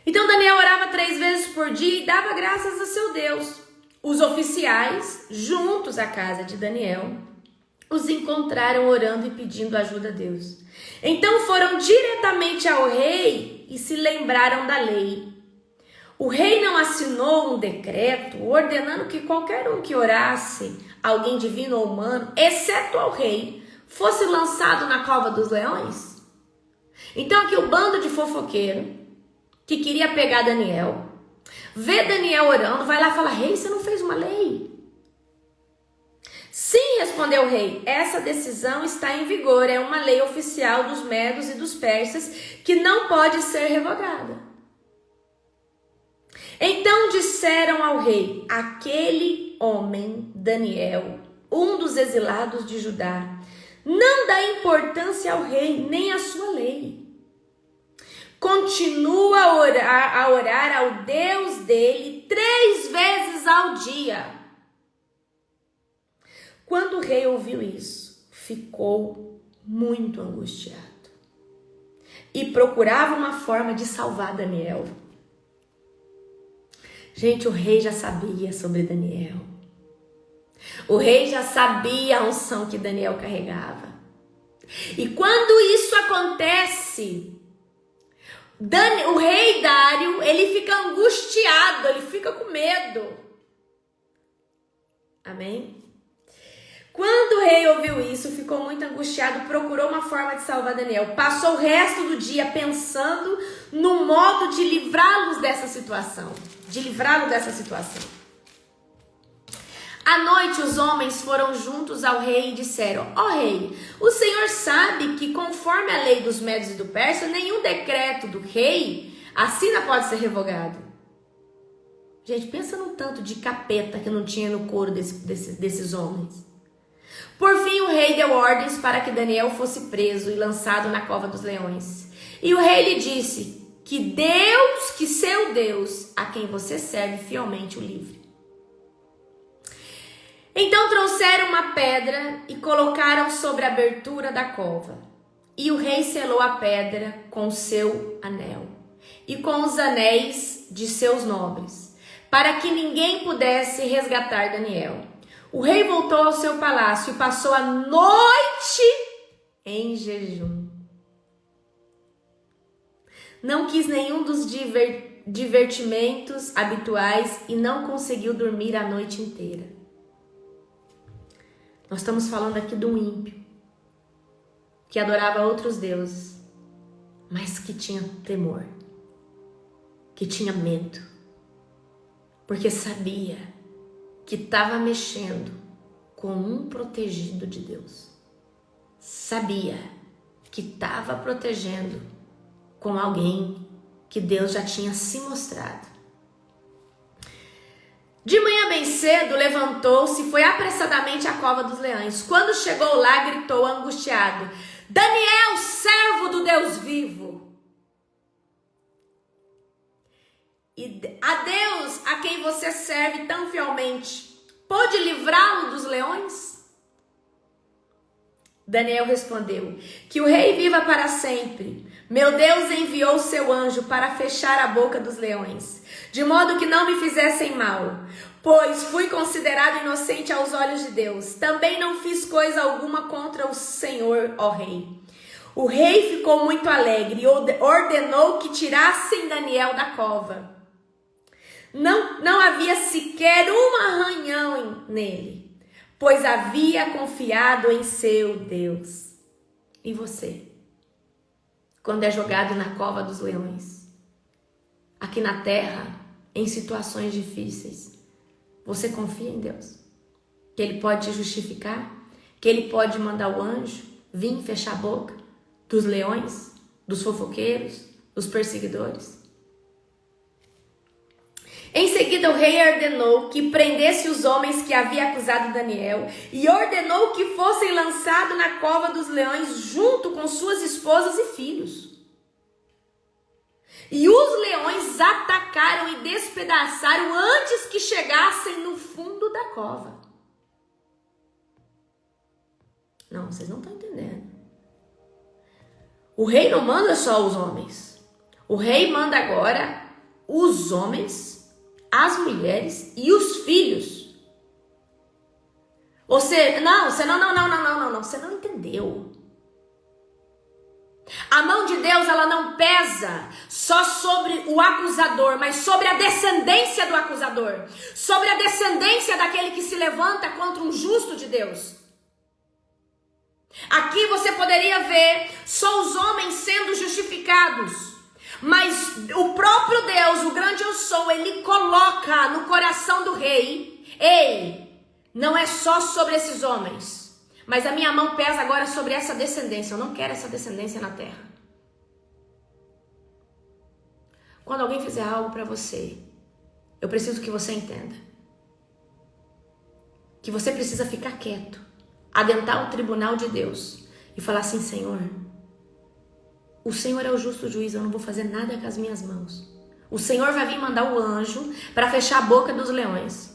Então Daniel orava 3 vezes por dia e dava graças a seu Deus. Os oficiais, juntos à casa de Daniel, os encontraram orando e pedindo ajuda a Deus. Então foram diretamente ao rei e se lembraram da lei. O rei não assinou um decreto ordenando que qualquer um que orasse, alguém divino ou humano, exceto ao rei, fosse lançado na cova dos leões? Então aqui o bando de fofoqueiro que queria pegar Daniel, vê Daniel orando, vai lá e fala, rei, você não fez uma lei? Sim, respondeu o rei, essa decisão está em vigor, é uma lei oficial dos medos e dos persas que não pode ser revogada. Então disseram ao rei, aquele homem, Daniel, um dos exilados de Judá, não dá importância ao rei nem à sua lei. Continua a orar ao Deus dele 3 vezes ao dia. Quando o rei ouviu isso, ficou muito angustiado e procurava uma forma de salvar Daniel. Gente, o rei já sabia sobre Daniel. O rei já sabia a unção que Daniel carregava. E quando isso acontece, o rei Dário, ele fica angustiado, ele fica com medo. Amém? Quando o rei ouviu isso, ficou muito angustiado, procurou uma forma de salvar Daniel. Passou o resto do dia pensando no modo de livrá-lo dessa situação. À noite os homens foram juntos ao rei e disseram: ó rei, o senhor sabe que conforme a lei dos Medos e do Persa, nenhum decreto do rei assina pode ser revogado. Gente, pensa num tanto de capeta que não tinha no couro desses homens. Por fim, o rei deu ordens para que Daniel fosse preso e lançado na cova dos leões. E o rei lhe disse: que seu Deus, a quem você serve fielmente, o livre. Então trouxeram uma pedra e colocaram sobre a abertura da cova. E o rei selou a pedra com o seu anel e com os anéis de seus nobres, para que ninguém pudesse resgatar Daniel. O rei voltou ao seu palácio e passou a noite em jejum. Não quis nenhum dos divertimentos habituais e não conseguiu dormir a noite inteira. Nós estamos falando aqui do ímpio, que adorava outros deuses, mas que tinha temor, que tinha medo, porque sabia que estava mexendo com um protegido de Deus. Sabia que estava protegendo com alguém que Deus já tinha se mostrado. De manhã bem cedo, levantou-se e foi apressadamente à cova dos leões. Quando chegou lá, gritou angustiado: Daniel, servo do Deus vivo, e a Deus a quem você serve tão fielmente, pôde livrá-lo dos leões? Daniel respondeu: que o rei viva para sempre. Meu Deus enviou seu anjo para fechar a boca dos leões, de modo que não me fizessem mal, pois fui considerado inocente aos olhos de Deus. Também não fiz coisa alguma contra o Senhor, ó rei. O rei ficou muito alegre e ordenou que tirassem Daniel da cova. Não havia sequer um arranhão nele, pois havia confiado em seu Deus. E você? Quando é jogado na cova dos leões, aqui na terra, em situações difíceis, você confia em Deus? Que Ele pode te justificar? Que Ele pode mandar o anjo vir fechar a boca dos leões, dos fofoqueiros, dos perseguidores? Em seguida o rei ordenou que prendesse os homens que havia acusado Daniel e ordenou que fossem lançados na cova dos leões junto com suas esposas e filhos. E os leões atacaram e despedaçaram antes que chegassem no fundo da cova. Não, vocês não estão entendendo. O rei não manda só os homens. O rei manda agora os homens, as mulheres e os filhos. Você não, você não entendeu. A mão de Deus, ela não pesa só sobre o acusador, mas sobre a descendência do acusador, sobre a descendência daquele que se levanta contra um justo de Deus. Aqui você poderia ver só os homens sendo justificados, mas o próprio Deus, o grande eu sou, ele coloca no coração do rei: ei, não é só sobre esses homens, mas a minha mão pesa agora sobre essa descendência. Eu não quero essa descendência na terra. Quando alguém fizer algo para você, eu preciso que você entenda que você precisa ficar quieto, adentrar o tribunal de Deus e falar assim: Senhor, o Senhor é o justo juiz, eu não vou fazer nada com as minhas mãos. O Senhor vai vir mandar o anjo para fechar a boca dos leões.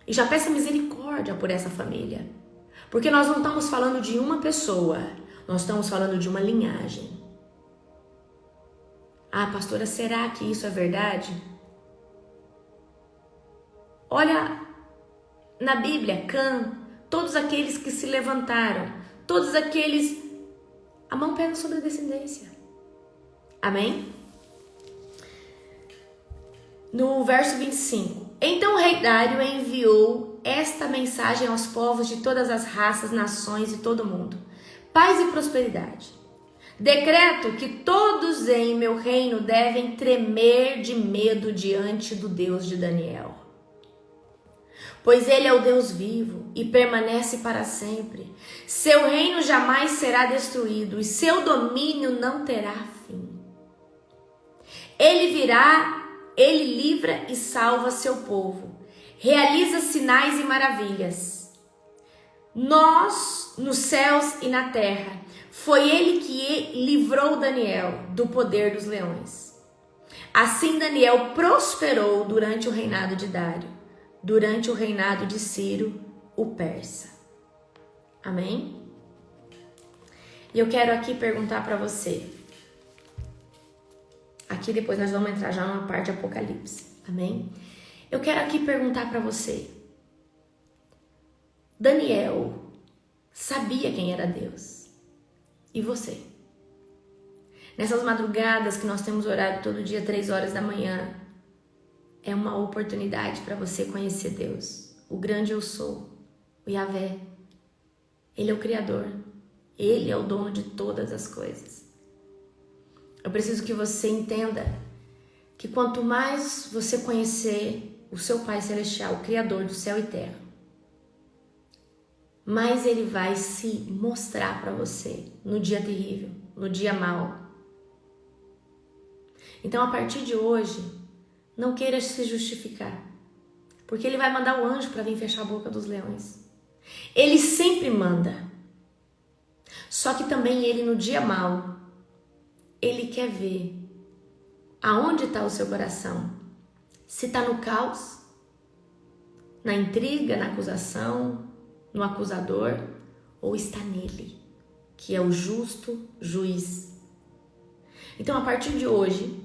E já peça misericórdia por essa família. Porque nós não estamos falando de uma pessoa, nós estamos falando de uma linhagem. Ah, pastora, será que isso é verdade? Olha na Bíblia, Cã, todos aqueles que se levantaram, todos aqueles... A mão pesa sobre a descendência. Amém? No verso 25. Então o rei Dário enviou esta mensagem aos povos de todas as raças, nações e todo mundo: paz e prosperidade. Decreto que todos em meu reino devem tremer de medo diante do Deus de Daniel. pois ele é o Deus vivo e permanece para sempre. Seu reino jamais será destruído e seu domínio não terá fim. Ele virá, ele livra e salva seu povo, realiza sinais e maravilhas. Nós, nos céus e na terra, foi ele que livrou Daniel do poder dos leões. Assim Daniel prosperou durante o reinado de Dário, durante o reinado de Ciro, o persa. Amém? E eu quero aqui perguntar para você. Aqui depois nós vamos entrar já numa parte de Apocalipse. Amém? Eu quero aqui perguntar para você. Daniel sabia quem era Deus. E você? Nessas madrugadas que nós temos orado todo dia 3 horas da manhã, é uma oportunidade para você conhecer Deus, o grande eu sou, o Yahvé. Ele é o Criador, Ele é o dono de todas as coisas. Eu preciso que você entenda que quanto mais você conhecer o seu Pai Celestial, o Criador do céu e terra, mais Ele vai se mostrar para você no dia terrível, no dia mau. Então, a partir de hoje, não queira se justificar, porque Ele vai mandar o anjo para vir fechar a boca dos leões. Ele sempre manda. Só que também Ele, no dia mau, Ele quer ver aonde está o seu coração. Se está no caos, na intriga, na acusação, no acusador, ou está nele, que é o justo juiz. Então, a partir de hoje,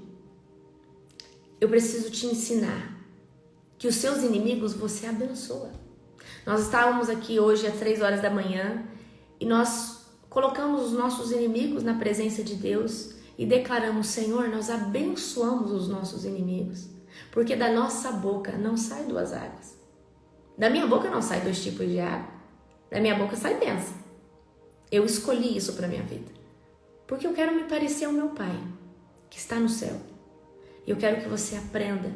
eu preciso te ensinar que os seus inimigos você abençoa. Nós estávamos aqui hoje às 3 horas da manhã e nós colocamos os nossos inimigos na presença de Deus e declaramos: Senhor, nós abençoamos os nossos inimigos, porque da nossa boca não sai 2 águas. Da minha boca não sai 2 tipos de água. Da minha boca sai bênção. Eu escolhi isso para minha vida, porque eu quero me parecer ao meu Pai, que está no céu. E eu quero que você aprenda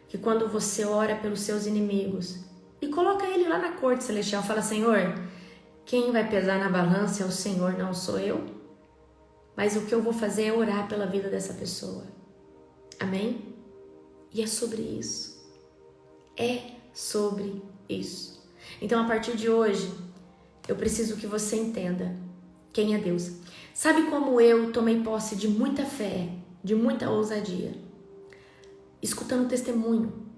que quando você ora pelos seus inimigos e coloca ele lá na corte celestial, fala: Senhor, quem vai pesar na balança é o Senhor, não sou eu. Mas o que eu vou fazer é orar pela vida dessa pessoa. Amém? E é sobre isso. É sobre isso. Então, a partir de hoje, eu preciso que você entenda quem é Deus. Sabe como eu tomei posse de muita fé, de muita ousadia? Escutando testemunho.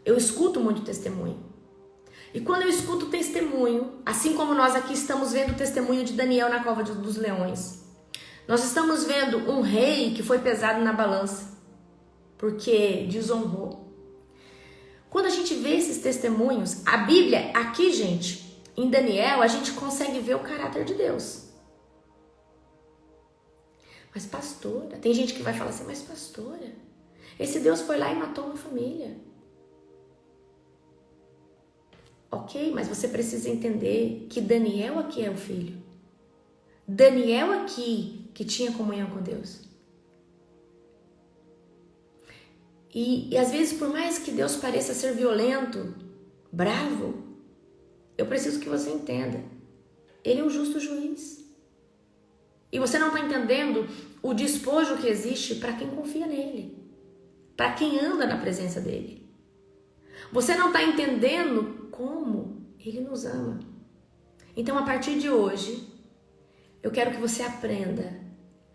Eu escuto muito testemunho. E quando eu escuto testemunho, assim como nós aqui estamos vendo o testemunho de Daniel na cova dos leões, nós estamos vendo um rei que foi pesado na balança, porque desonrou. Quando a gente vê esses testemunhos, a Bíblia, aqui, gente, em Daniel, a gente consegue ver o caráter de Deus. Mas pastora, tem gente que vai falar assim: mas pastora, esse Deus foi lá e matou uma família. Ok, mas você precisa entender que Daniel aqui é o filho. Daniel aqui que tinha comunhão com Deus. E às vezes, por mais que Deus pareça ser violento, bravo, eu preciso que você entenda. Ele é um justo juiz. E você não está entendendo o despojo que existe para quem confia nele, para quem anda na presença dele. Você não está entendendo como ele nos ama. Então, a partir de hoje, eu quero que você aprenda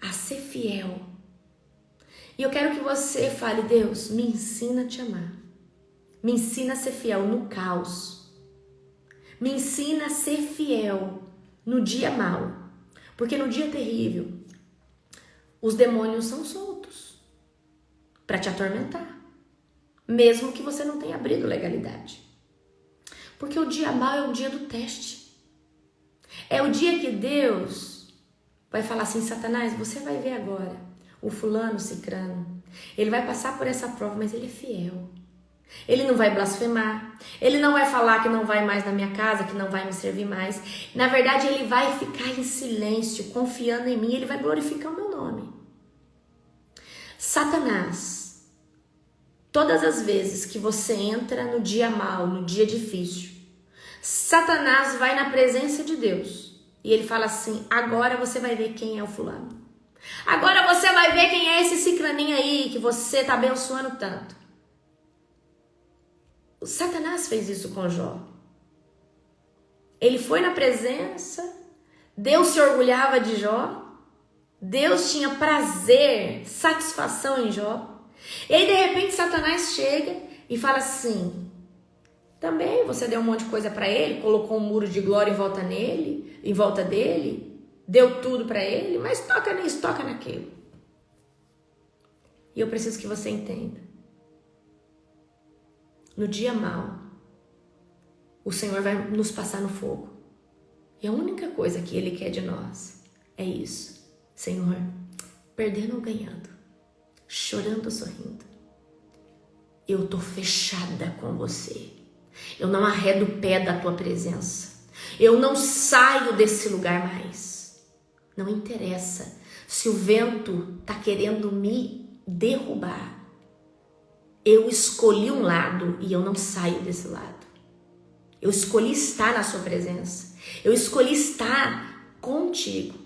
a ser fiel. E eu quero que você fale: Deus, me ensina a te amar. Me ensina a ser fiel no caos. Me ensina a ser fiel no dia mau. Porque no dia terrível, os demônios são soltos para te atormentar. Mesmo que você não tenha abrido legalidade. Porque o dia mau é o dia do teste. É o dia que Deus vai falar assim: Satanás, você vai ver agora o fulano, o cicrano. Ele vai passar por essa prova, mas ele é fiel. Ele não vai blasfemar. Ele não vai falar que não vai mais na minha casa, que não vai me servir mais. Na verdade, ele vai ficar em silêncio, confiando em mim. Ele vai glorificar o meu nome. Satanás, todas as vezes que você entra no dia mau, no dia difícil, Satanás vai na presença de Deus e ele fala assim: agora você vai ver quem é o fulano. Agora você vai ver quem é esse ciclaninho aí que você tá abençoando tanto. O Satanás fez isso com Jó. Ele foi na presença, Deus se orgulhava de Jó, Deus tinha prazer, satisfação em Jó. E aí de repente Satanás chega e fala assim: também você deu um monte de coisa para ele, colocou um muro de glória em volta dele, deu tudo para ele, mas toca nisso, toca naquilo. E eu preciso que você entenda. No dia mau, o Senhor vai nos passar no fogo. E a única coisa que Ele quer de nós é isso. Senhor, perdendo ou ganhando, chorando ou sorrindo, eu tô fechada com você. Eu não arredo o pé da tua presença. Eu não saio desse lugar mais. Não interessa se o vento tá querendo me derrubar. Eu escolhi um lado e eu não saio desse lado. Eu escolhi estar na sua presença. Eu escolhi estar contigo.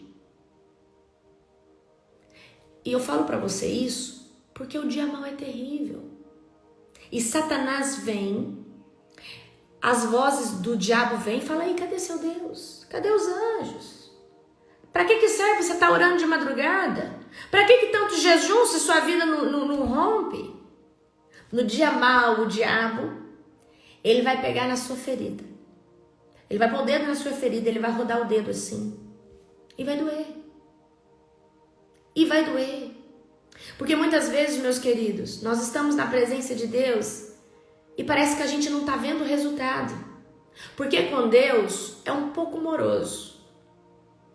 E eu falo para você isso porque o dia mau é terrível. E Satanás vem, as vozes do diabo vêm e falam: aí, cadê seu Deus? Cadê os anjos? Para que serve você estar orando de madrugada? Para que tanto jejum se sua vida não rompe? No dia mau, o diabo, ele vai pegar na sua ferida. Ele vai pôr o dedo na sua ferida, ele vai rodar o dedo assim. E vai doer. E vai doer. Porque muitas vezes, meus queridos, nós estamos na presença de Deus e parece que a gente não está vendo o resultado. Porque com Deus é um pouco moroso,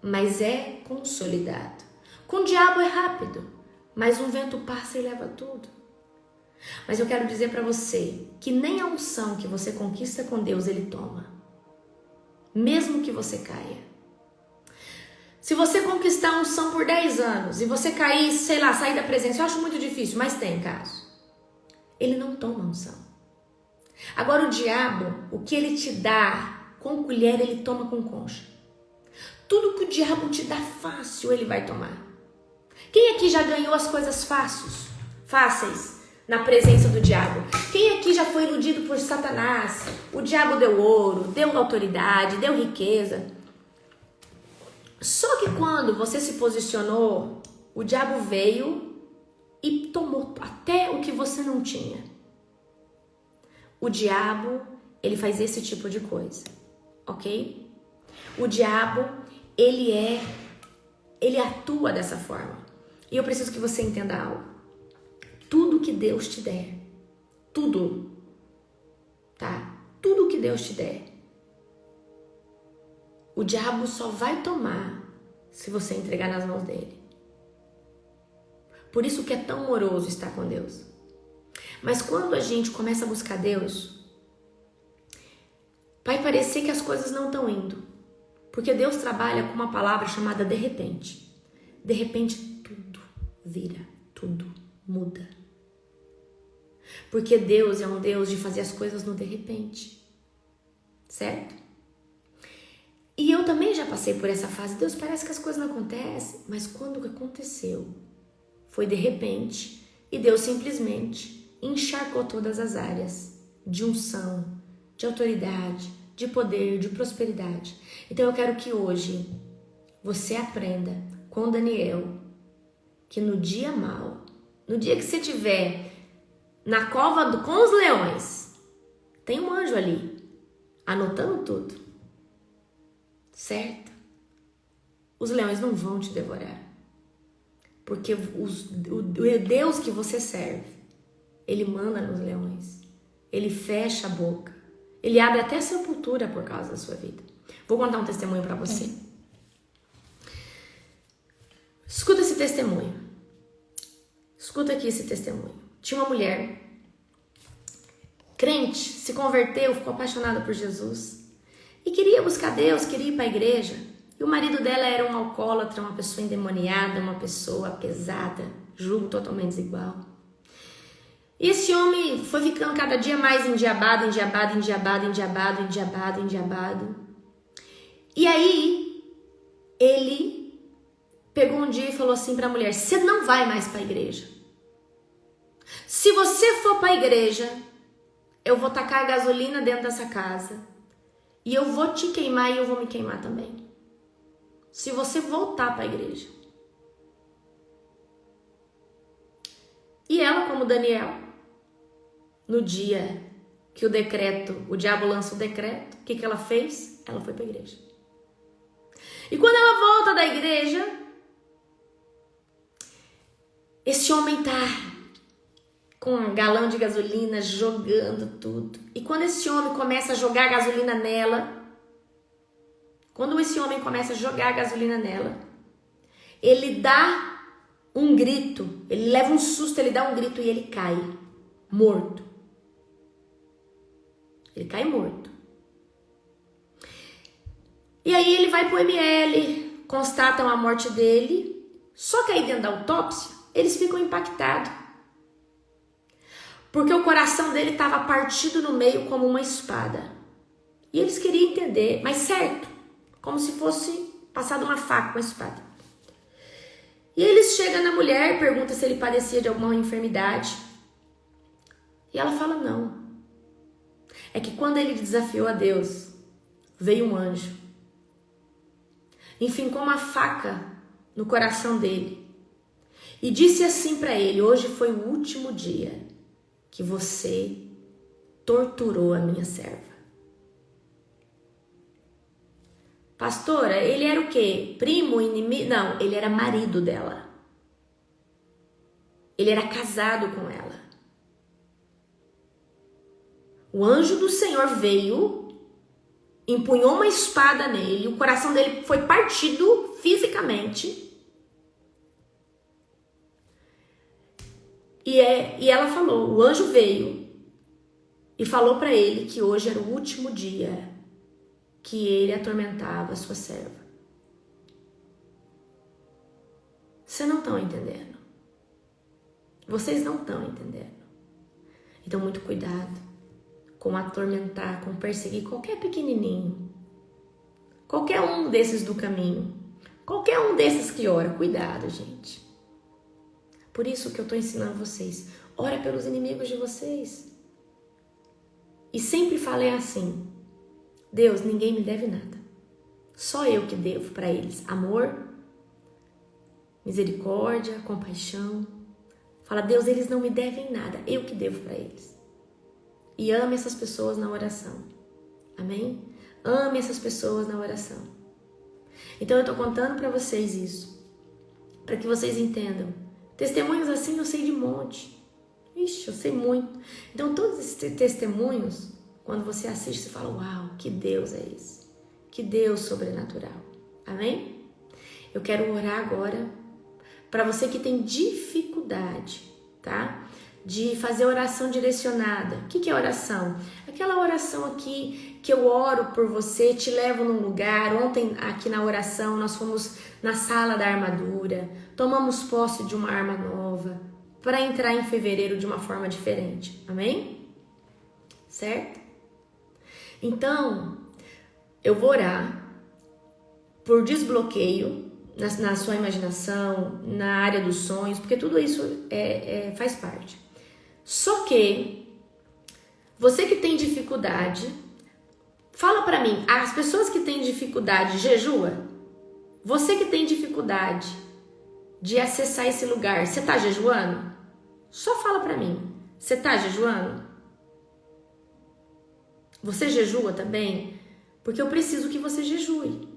mas é consolidado. Com o diabo é rápido, mas um vento passa e leva tudo. Mas eu quero dizer para você que nem a unção que você conquista com Deus Ele toma. Mesmo que você caia. Se você conquistar a unção por 10 anos e você cair, sei lá, sair da presença, eu acho muito difícil, mas tem caso. Ele não toma a unção. Agora o diabo, o que ele te dá com colher, ele toma com concha. Tudo que o diabo te dá fácil, ele vai tomar. Quem aqui já ganhou as coisas fáceis? Na presença do diabo. Quem aqui já foi iludido por Satanás? O diabo deu ouro, deu autoridade, deu riqueza. Só que quando você se posicionou, o diabo veio e tomou até o que você não tinha. O diabo, ele faz esse tipo de coisa, ok? O diabo, ele atua dessa forma. E eu preciso que você entenda algo. Tudo que Deus te der, tudo, tá? Tudo que Deus te der, o diabo só vai tomar se você entregar nas mãos dele. Por isso que é tão moroso estar com Deus. Mas quando a gente começa a buscar Deus, vai parecer que as coisas não estão indo. Porque Deus trabalha com uma palavra chamada de repente. De repente tudo vira, tudo muda. Porque Deus é um Deus de fazer as coisas no de repente. Certo? E eu também já passei por essa fase. Deus, parece que as coisas não acontecem. Mas quando aconteceu, foi de repente. E Deus simplesmente encharcou todas as áreas de unção, de autoridade, de poder, de prosperidade. Então eu quero que hoje você aprenda com Daniel que no dia mau, no dia que você estiver na cova com os leões, tem um anjo ali, anotando tudo, certo? Os leões não vão te devorar, porque o Deus que você serve, Ele manda nos leões, Ele fecha a boca, Ele abre até a sepultura por causa da sua vida. Vou contar um testemunho para você. Escuta esse testemunho. Escuta aqui esse testemunho. Tinha uma mulher, crente, se converteu, ficou apaixonada por Jesus e queria buscar Deus, queria ir para a igreja. E o marido dela era um alcoólatra, uma pessoa endemoniada, uma pessoa pesada, julgo totalmente desigual. E esse homem foi ficando cada dia mais endiabado. E aí, ele pegou um dia e falou assim para a mulher: você não vai mais para a igreja. Se você for para a igreja, eu vou tacar gasolina dentro dessa casa. E eu vou te queimar e eu vou me queimar também. Se você voltar para a igreja. E ela, como Daniel, no dia que o diabo lança o decreto, o que ela fez? Ela foi para a igreja. E quando ela volta da igreja, esse homem tá com um galão de gasolina jogando tudo. E quando esse homem começa a jogar gasolina nela, ele dá um grito, ele leva um susto, ele dá um grito e ele cai morto. Ele cai morto. E aí ele vai pro ML, constatam a morte dele, só que aí dentro da autópsia, eles ficam impactados. Porque o coração dele estava partido no meio como uma espada. E eles queriam entender, mas certo, como se fosse passado uma faca com a espada. E eles chegam na mulher, perguntam se ele padecia de alguma enfermidade. E ela fala não. É que quando ele desafiou a Deus, veio um anjo. Enfincou uma faca no coração dele. E disse assim para ele: hoje foi o último dia que você torturou a minha serva. Pastora, ele era o quê? Primo, inimigo? Não, ele era marido dela. Ele era casado com ela. O anjo do Senhor veio, empunhou uma espada nele, o coração dele foi partido fisicamente. E ela falou, o anjo veio e falou para ele que hoje era o último dia que ele atormentava a sua serva. Vocês não estão entendendo. Vocês não estão entendendo. Então, muito cuidado com atormentar, com perseguir qualquer pequenininho. Qualquer um desses do caminho. Qualquer um desses que ora. Cuidado, gente. Por isso que eu estou ensinando vocês. Ora pelos inimigos de vocês. E sempre falei assim. Deus, ninguém me deve nada. Só eu que devo para eles. Amor, misericórdia, compaixão. Fala, Deus, eles não me devem nada. Eu que devo para eles. E ame essas pessoas na oração. Amém? Ame essas pessoas na oração. Então eu estou contando para vocês isso. Para que vocês entendam. Testemunhos assim eu sei de monte. Ixi, eu sei muito. Então todos esses testemunhos, quando você assiste, você fala, uau, que Deus é esse? Que Deus sobrenatural. Amém? Eu quero orar agora para você que tem dificuldade, tá? De fazer oração direcionada. O que é oração? Aquela oração aqui que eu oro por você, te levo num lugar. Ontem aqui na oração nós fomos na sala da armadura, tomamos posse de uma arma nova para entrar em fevereiro de uma forma diferente. Amém? Certo? Então, eu vou orar por desbloqueio na sua imaginação, na área dos sonhos, porque tudo isso faz parte. Só que você que tem dificuldade, fala pra mim, as pessoas que têm dificuldade jejua? Você que tem dificuldade de acessar esse lugar, você tá jejuando? Só fala pra mim, você tá jejuando? Você jejua também? Porque eu preciso que você jejue.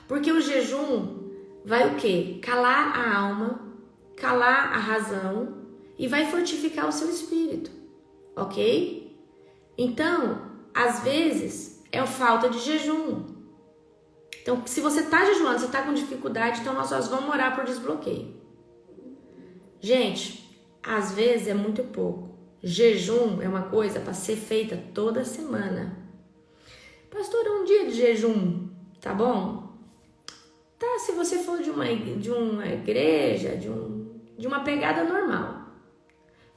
Porque o jejum vai o quê? Calar a alma, calar a razão e vai fortificar o seu espírito, ok? Então, às vezes, é falta de jejum. Então, se você está jejuando, você está com dificuldade, então nós vamos orar por desbloqueio. Gente, às vezes é muito pouco. Jejum é uma coisa para ser feita toda semana. Pastor, um dia de jejum, tá bom? Tá, se você for de uma igreja, de uma pegada normal.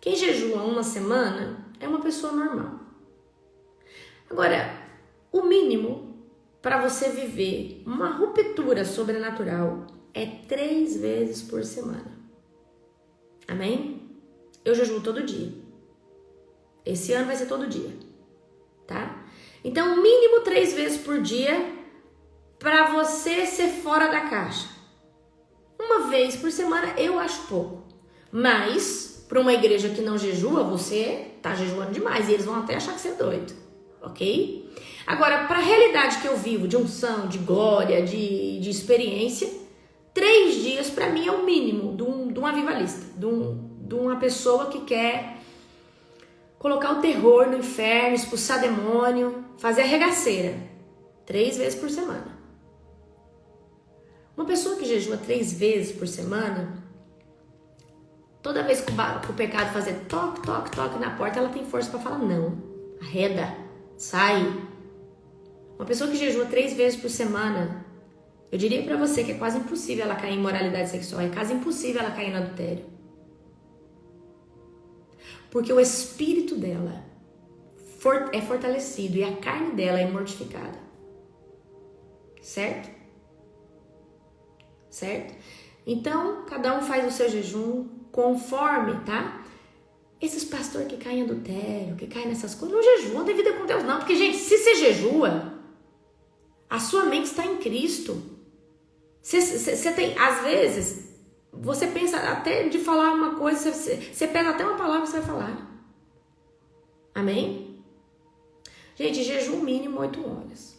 Quem jejua uma semana é uma pessoa normal. Agora, o mínimo para você viver uma ruptura sobrenatural é 3 vezes por semana. Amém? Eu jejuo todo dia. Esse ano vai ser todo dia, tá? Então, mínimo 3 vezes por dia para você ser fora da caixa. Uma vez por semana eu acho pouco. Mas, para uma igreja que não jejua, você tá jejuando demais. E eles vão até achar que você é doido, ok? Agora, para a realidade que eu vivo, de unção, de glória, de experiência, 3 dias para mim é o mínimo de um avivalista, de uma pessoa que quer colocar o terror no inferno, expulsar demônio, fazer arregaceira. 3 vezes por semana. Uma pessoa que jejua 3 vezes por semana, toda vez que o pecado fazer toque, toque, toque na porta, ela tem força para falar não. Arreda, sai. Uma pessoa que jejua 3 vezes por semana, eu diria para você que é quase impossível ela cair em imoralidade sexual, é quase impossível ela cair no adultério. Porque o espírito dela é fortalecido e a carne dela é mortificada. Certo? Certo? Então, cada um faz o seu jejum conforme, tá? Esses pastores que caem em adultério, que caem nessas coisas, não jejuam, não tem vida com Deus não. Porque, gente, se você jejua, a sua mente está em Cristo. Você tem, às vezes, você pensa até de falar uma coisa, você pega até uma palavra que você vai falar. Amém? Gente, jejum mínimo 8 horas.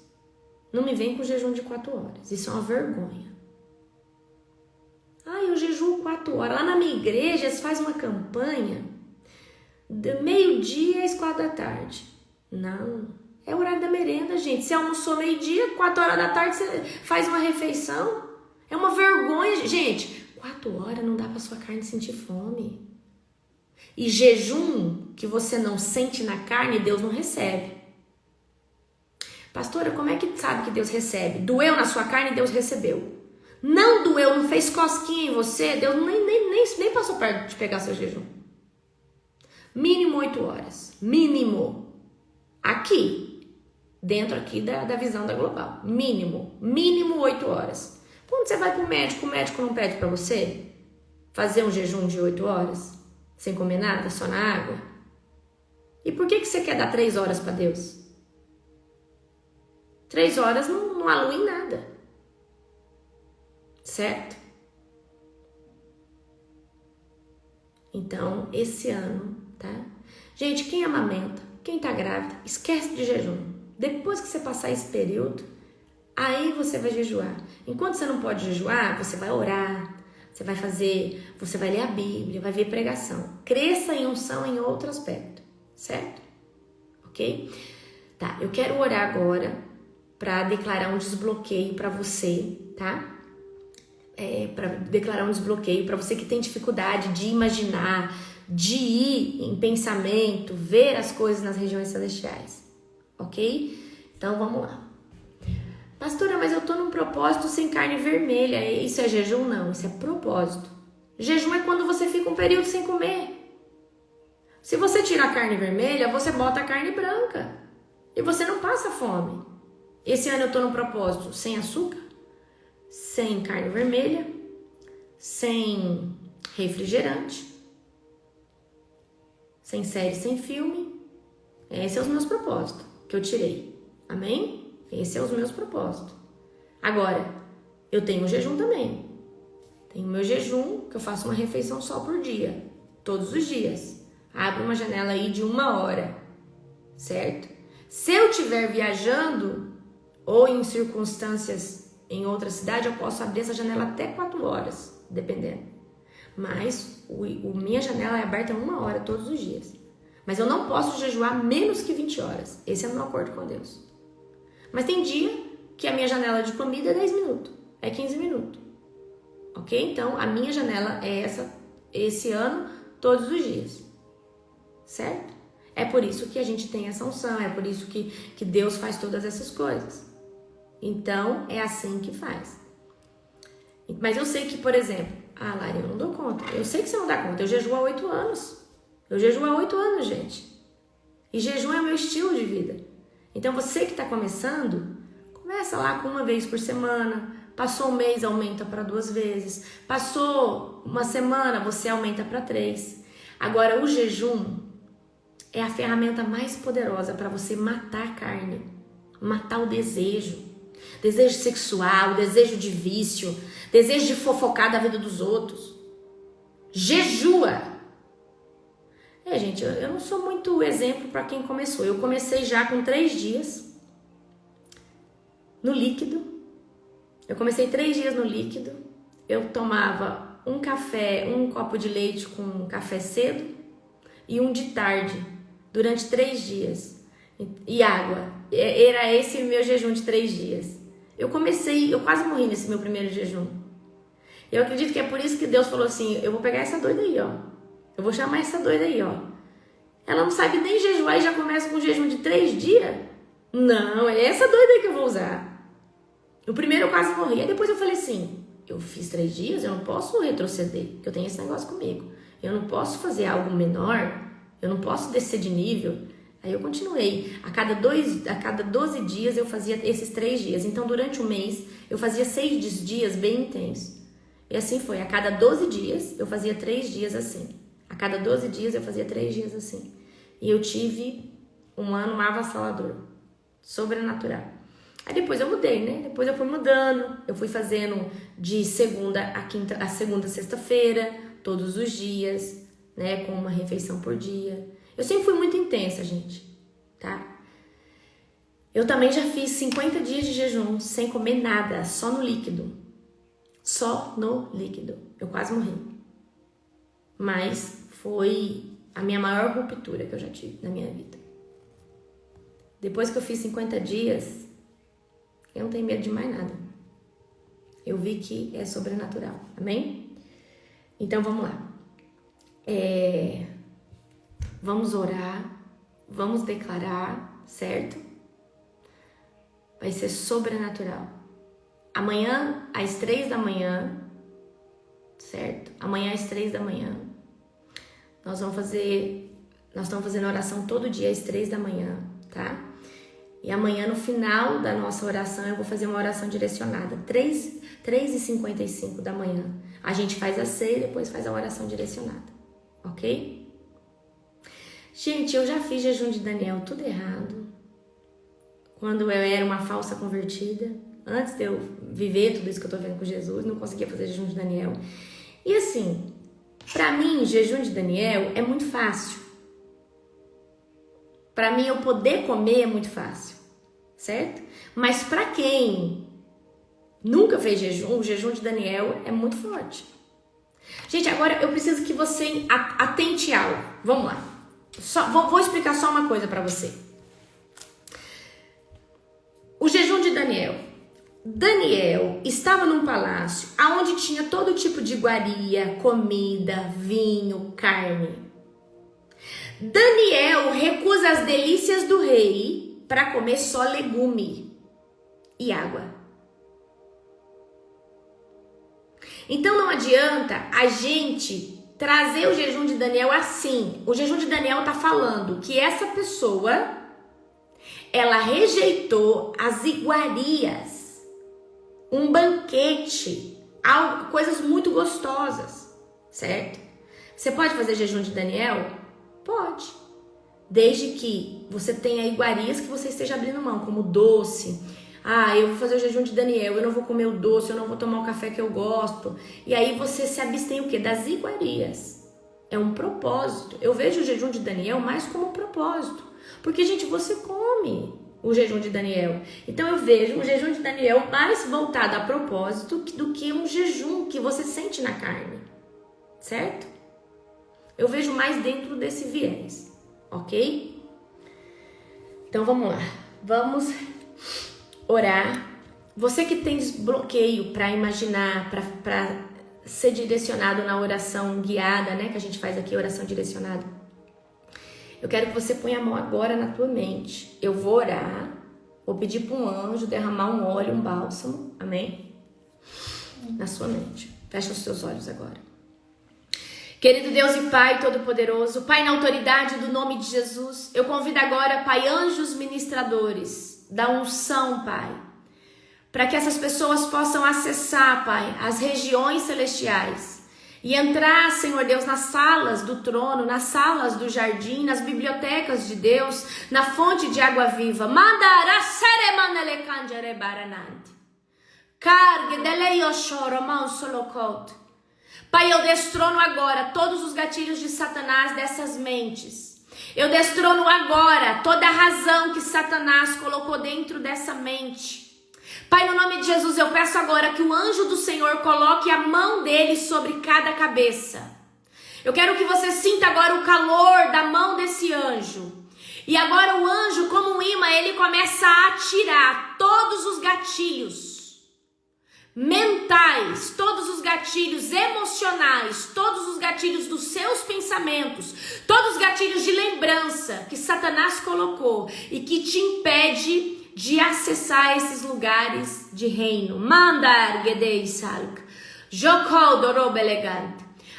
Não me vem com jejum de 4 horas. Isso é uma vergonha. Eu jejuo 4 horas. Lá na minha igreja, eles fazem uma campanha de meio-dia às 4 da tarde. Não. É o horário da merenda, gente. Você almoçou meio-dia, 4 horas da tarde, você faz uma refeição. É uma vergonha. Gente, 4 horas não dá pra sua carne sentir fome. E jejum que você não sente na carne, Deus não recebe. Pastora, como é que sabe que Deus recebe? Doeu na sua carne, Deus recebeu. Não doeu, não fez cosquinha em você, Deus nem passou perto de pegar seu jejum. Mínimo 8 horas. Mínimo. Aqui. Dentro aqui da visão da global. Mínimo 8 horas. Quando você vai pro médico, o médico não pede pra você fazer um jejum de 8 horas? Sem comer nada, só na água? E por que você quer dar 3 horas pra Deus? 3 horas não alua em nada. Certo? Então, esse ano, tá? Gente, quem amamenta, quem tá grávida, esquece de jejum. Depois que você passar esse período, aí você vai jejuar. Enquanto você não pode jejuar, você vai orar, você vai ler a Bíblia, vai ver pregação. Cresça em unção em outro aspecto, certo? Ok? Tá, eu quero orar agora para declarar um desbloqueio para você, tá? Para declarar um desbloqueio para você que tem dificuldade de imaginar, de ir em pensamento, ver as coisas nas regiões celestiais, ok? Então vamos lá. Pastora, mas eu tô num propósito sem carne vermelha, isso é jejum? Não, isso é propósito. Jejum é quando você fica um período sem comer. Se você tira a carne vermelha, você bota a carne branca e você não passa fome. Esse ano eu tô num propósito sem açúcar, sem carne vermelha, sem refrigerante, sem série, sem filme. Esses são os meus propósitos que eu tirei. Amém? Esses são os meus propósitos. Agora, eu tenho um jejum também. Tenho meu jejum, que eu faço uma refeição só por dia. Todos os dias. Abro uma janela aí de 1 hora. Certo? Se eu estiver viajando ou em circunstâncias em outra cidade, eu posso abrir essa janela até 4 horas, dependendo. Mas minha janela é aberta 1 hora todos os dias. Mas eu não posso jejuar menos que 20 horas. Esse é o meu acordo com Deus. Mas tem dia que a minha janela de comida é 10 minutos, é 15 minutos. Ok? Então, a minha janela é esse ano, todos os dias. Certo? É por isso que a gente tem essa unção, é por isso que Deus faz todas essas coisas. Então, é assim que faz. Mas eu sei que, por exemplo, Lari, eu não dou conta. Eu sei que você não dá conta. Eu jejuo há 8 anos. Eu jejuo há 8 anos, gente. E jejum é o meu estilo de vida. Então você que está começando, começa lá com 1 vez por semana. Passou 1 mês, aumenta para 2 vezes. Passou 1 semana, você aumenta para 3. Agora, o jejum é a ferramenta mais poderosa para você matar a carne, matar o desejo. Desejo sexual, desejo de vício, desejo de fofocar da vida dos outros. Jejua. Gente, eu não sou muito exemplo para quem começou. Eu comecei já com 3 dias no líquido. Eu comecei 3 dias no líquido. Eu tomava um café, um copo de leite com café cedo e um de tarde, durante 3 dias. E água. Era esse o meu jejum de 3 dias. Eu quase morri nesse meu primeiro jejum. Eu acredito que é por isso que Deus falou assim, eu vou pegar essa doida aí, ó. Eu vou chamar essa doida aí, ó. Ela não sabe nem jejuar e já começa com um jejum de 3 dias? Não, é essa doida aí que eu vou usar. No primeiro eu quase morri. Aí depois eu falei assim, eu fiz 3 dias, eu não posso retroceder, porque eu tenho esse negócio comigo. Eu não posso fazer algo menor, eu não posso descer de nível. Aí eu continuei. A cada 12 dias eu fazia esses 3 dias. Então durante um mês eu fazia 6 dias bem intensos. E assim foi. A cada 12 dias eu fazia 3 dias assim. A cada 12 dias eu fazia 3 dias assim. E eu tive um ano avassalador. Sobrenatural. Aí depois eu mudei, né? Depois eu fui mudando. Eu fui fazendo de segunda a segunda, sexta-feira, todos os dias, né? Com uma refeição por dia. Eu sempre fui muito intensa, gente, tá? Eu também já fiz 50 dias de jejum sem comer nada, só no líquido. Só no líquido. Eu quase morri. Mas foi a minha maior ruptura que eu já tive na minha vida. Depois que eu fiz 50 dias, eu não tenho medo de mais nada. Eu vi que é sobrenatural, amém? Então vamos lá. Vamos orar, vamos declarar, certo? Vai ser sobrenatural. Amanhã, às 3 da manhã, certo? Amanhã, às 3 da manhã, nós estamos fazendo oração todo dia às 3 da manhã, tá? E amanhã, no final da nossa oração, eu vou fazer uma oração direcionada. 3h55 da manhã. A gente faz a ceia e depois faz a oração direcionada, ok? Gente, eu já fiz jejum de Daniel tudo errado. Quando eu era uma falsa convertida. Antes de eu viver tudo isso que eu tô vendo com Jesus, não conseguia fazer jejum de Daniel. E assim, pra mim, jejum de Daniel é muito fácil. Pra mim, eu poder comer é muito fácil, certo? Mas pra quem nunca fez jejum, o jejum de Daniel é muito forte. Gente, agora eu preciso que você atente algo. Vamos lá. Vou explicar só uma coisa pra você. O jejum de Daniel. Daniel estava num palácio onde tinha todo tipo de iguaria, comida, vinho, carne. Daniel recusa as delícias do rei para comer só legume e água. Então não adianta a gente trazer o jejum de Daniel assim. O jejum de Daniel está falando que essa pessoa, ela rejeitou as iguarias, um banquete, coisas muito gostosas, certo? Você pode fazer jejum de Daniel? Pode. Desde que você tenha iguarias que você esteja abrindo mão, como doce. Eu vou fazer o jejum de Daniel, eu não vou comer o doce, eu não vou tomar o café que eu gosto. E aí você se abstém o quê? Das iguarias. É um propósito. Eu vejo o jejum de Daniel mais como um propósito. Porque, gente, você come o jejum de Daniel. Então eu vejo o jejum de Daniel mais voltado a propósito do que um jejum que você sente na carne. Certo? Eu vejo mais dentro desse viés. Ok? Então vamos lá. Vamos orar. Você que tem desbloqueio para imaginar, para ser direcionado na oração guiada, né? Que a gente faz aqui, oração direcionada. Eu quero que você ponha a mão agora na tua mente. Eu vou orar, vou pedir para um anjo derramar um óleo, um bálsamo, amém? Na sua mente. Fecha os seus olhos agora. Querido Deus e Pai Todo-Poderoso, Pai, na autoridade do nome de Jesus, eu convido agora, Pai, anjos ministradores da unção, Pai, para que essas pessoas possam acessar, Pai, as regiões celestiais e entrar, Senhor Deus, nas salas do trono, nas salas do jardim, nas bibliotecas de Deus, na fonte de água viva. Pai, eu destrono agora todos os gatilhos de Satanás dessas mentes. Eu destrono agora toda a razão que Satanás colocou dentro dessa mente. Pai, no nome de Jesus, eu peço agora que o anjo do Senhor coloque a mão dele sobre cada cabeça. Eu quero que você sinta agora o calor da mão desse anjo. E agora o anjo, como um imã, ele começa a atirar todos os gatilhos mentais, todos os gatilhos emocionais, todos os gatilhos dos seus pensamentos, todos os gatilhos de lembrança que Satanás colocou e que te impede de acessar esses lugares de reino. Mandar gedei salk, jokol dorobelegant.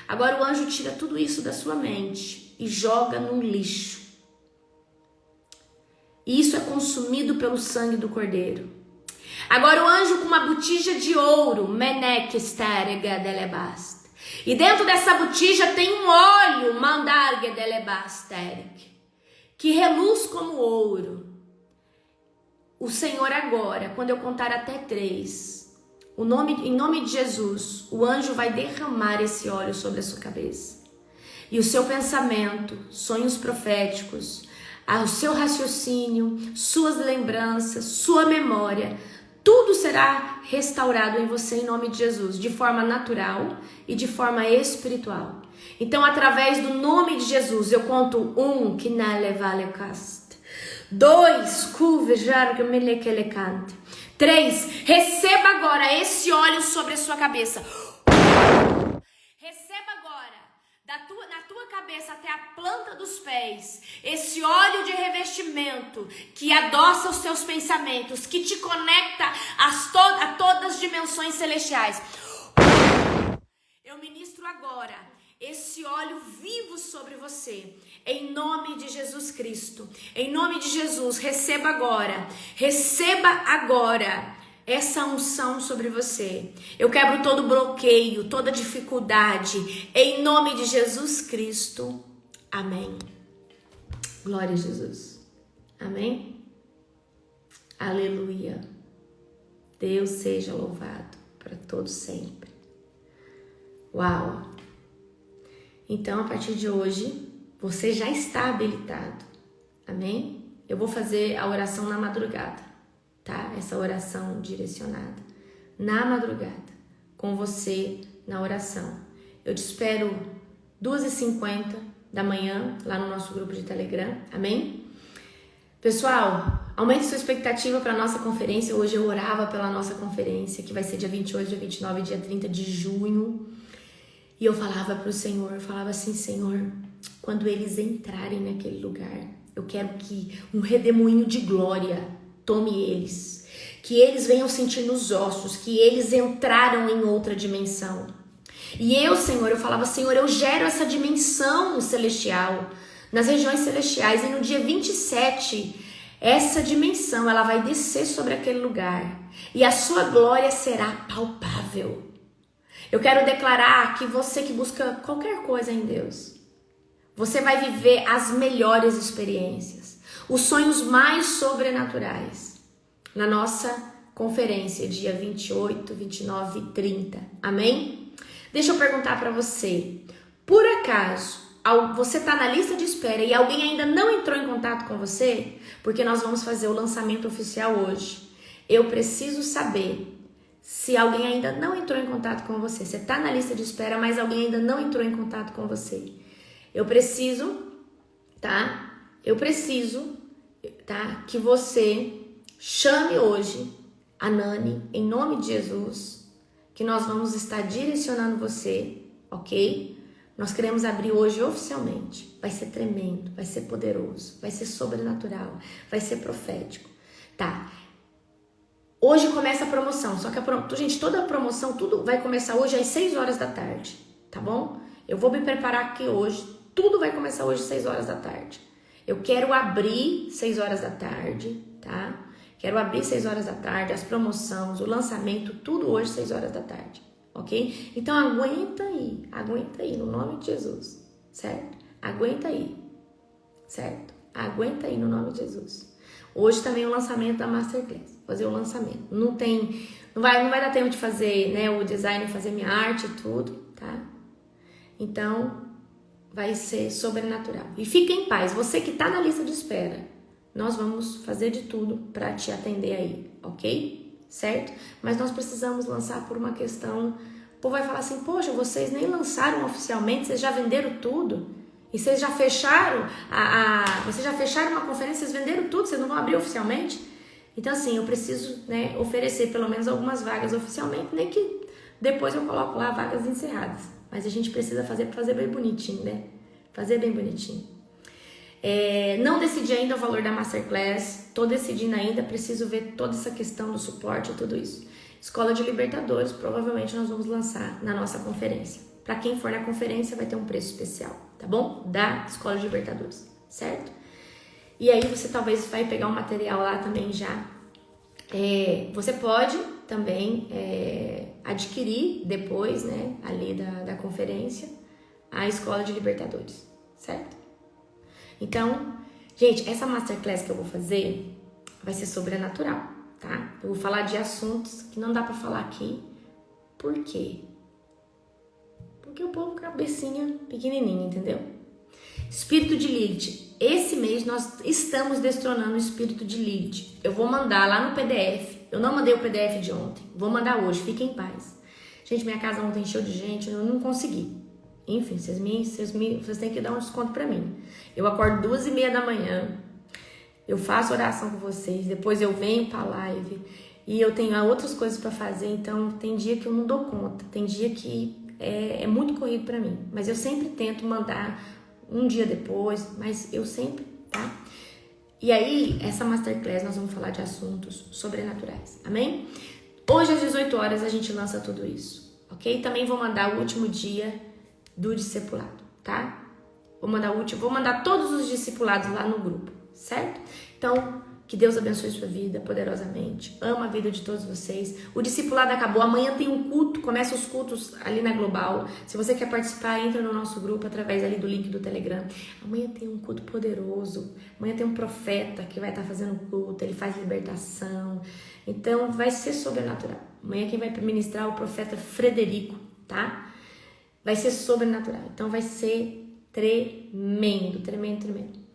Agora o anjo tira tudo isso da sua mente e joga no lixo. E isso é consumido pelo sangue do Cordeiro. Agora o anjo com uma botija de ouro, e dentro dessa botija tem um óleo, que reluz como ouro. O Senhor agora, quando eu contar até 3, em nome de Jesus, o anjo vai derramar esse óleo sobre a sua cabeça. E o seu pensamento, sonhos proféticos, o seu raciocínio, suas lembranças, sua memória, tudo será restaurado em você em nome de Jesus, de forma natural e de forma espiritual. Então, através do nome de Jesus, eu conto 1, 2, 3, receba agora esse óleo sobre a sua cabeça. Receba agora, na tua cabeça até a planta dos pés, esse óleo de revestimento que adoça os seus pensamentos, que te conecta a todas as dimensões celestiais. Eu ministro agora esse óleo vivo sobre você, em nome de Jesus Cristo. Em nome de Jesus, receba agora essa unção sobre você. Eu quebro todo bloqueio, toda dificuldade, em nome de Jesus Cristo. Amém. Glória a Jesus. Amém. Aleluia. Deus seja louvado para todos sempre. Uau. Então, a partir de hoje, você já está habilitado. Amém? Eu vou fazer a oração na madrugada, tá? Essa oração direcionada na madrugada, com você na oração. Eu te espero 2h50 da manhã lá no nosso grupo de Telegram. Amém? Pessoal, aumente sua expectativa para a nossa conferência. Hoje eu orava pela nossa conferência, que vai ser dia 28, dia 29 e dia 30 de junho. E eu falava para o Senhor, eu falava assim: Senhor, quando eles entrarem naquele lugar, eu quero que um redemoinho de glória tome eles, que eles venham sentir nos ossos, que eles entraram em outra dimensão. E eu, Senhor, eu falava: Senhor, eu gero essa dimensão celestial, nas regiões celestiais, e no dia 27, essa dimensão, ela vai descer sobre aquele lugar, e a sua glória será palpável. Eu quero declarar que você que busca qualquer coisa em Deus, você vai viver as melhores experiências, os sonhos mais sobrenaturais, na nossa conferência, dia 28, 29 e 30. Amém? Deixa eu perguntar para você, por acaso, você está na lista de espera e alguém ainda não entrou em contato com você? Porque nós vamos fazer o lançamento oficial hoje. Eu preciso saber se alguém ainda não entrou em contato com você. Você está na lista de espera, mas alguém ainda não entrou em contato com você. Eu preciso, tá? Que você chame hoje a Nani, em nome de Jesus, que nós vamos estar direcionando você, ok? Nós queremos abrir hoje oficialmente. Vai ser tremendo, vai ser poderoso, vai ser sobrenatural, vai ser profético, tá? Hoje começa a promoção, só que gente, toda a promoção, tudo vai começar hoje às 6 horas da tarde, tá bom? Eu vou me preparar aqui hoje. Tudo vai começar hoje às 6 horas da tarde. Eu quero abrir 6 horas da tarde, tá? Quero abrir 6 horas da tarde, as promoções, o lançamento, tudo hoje 6 horas da tarde, ok? Então aguenta aí, no nome de Jesus, certo? Aguenta aí, certo? Aguenta aí no nome de Jesus. Hoje também é o lançamento da Masterclass, fazer o lançamento. Não vai dar tempo de fazer, né, o design, fazer minha arte e tudo, tá? Então, vai ser sobrenatural. E fica em paz, você que tá na lista de espera, nós vamos fazer de tudo para te atender aí, ok? Certo? Mas nós precisamos lançar por uma questão... O povo vai falar assim, poxa, vocês nem lançaram oficialmente, vocês já venderam tudo. E vocês já fecharam vocês já fecharam uma conferência, vocês venderam tudo, vocês não vão abrir oficialmente? Então, assim, eu preciso, né, oferecer pelo menos algumas vagas oficialmente, nem que depois eu coloco lá vagas encerradas. Mas a gente precisa fazer bem bonitinho, né? Fazer bem bonitinho. Não decidi ainda o valor da Masterclass, tô decidindo ainda, preciso ver toda essa questão do suporte e tudo isso. Escola de Libertadores, provavelmente nós vamos lançar na nossa conferência. Para quem for na conferência vai ter um preço especial, tá bom? Da Escola de Libertadores, certo? E aí você talvez vai pegar um material lá também já. Você pode também adquirir depois, né, ali da conferência, a Escola de Libertadores, certo? Então, gente, essa Masterclass que eu vou fazer vai ser sobrenatural, tá? Eu vou falar de assuntos que não dá pra falar aqui. Por quê? Porque o povo cabecinha pequenininha, entendeu? Espírito de Lilith. Esse mês nós estamos destronando o espírito de Lilith. Eu vou mandar lá no PDF. Eu não mandei o PDF de ontem. Vou mandar hoje. Fiquem em paz. Gente, minha casa ontem encheu de gente. Eu não consegui. Enfim, vocês têm que dar um desconto pra mim. Eu acordo 2h30 da manhã. Eu faço oração com vocês. Depois eu venho pra live. E eu tenho outras coisas pra fazer. Então, tem dia que eu não dou conta. Tem dia que é muito corrido pra mim. Mas eu sempre tento mandar um dia depois. Mas eu sempre, tá? E aí, essa Masterclass, nós vamos falar de assuntos sobrenaturais. Amém? Hoje, às 18 horas, a gente lança tudo isso. Ok? Também vou mandar o último dia do discipulado, tá? Vou mandar todos os discipulados lá no grupo, certo? Então, que Deus abençoe sua vida poderosamente. Amo a vida de todos vocês. O discipulado acabou. Amanhã tem um culto. Começa os cultos ali na Global. Se você quer participar, entra no nosso grupo através ali do link do Telegram. Amanhã tem um culto poderoso. Amanhã tem um profeta que vai estar fazendo culto. Ele faz libertação. Então, vai ser sobrenatural. Amanhã quem vai ministrar é o profeta Frederico, tá? Vai ser sobrenatural. Então, vai ser tremendo, tremendo, tremendo.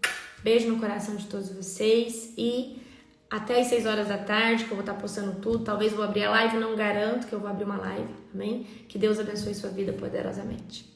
Beijo no coração de todos vocês e até às 6 horas da tarde que eu vou estar postando tudo. Talvez eu vou abrir a live, não garanto que eu vou abrir uma live, amém? Que Deus abençoe sua vida poderosamente.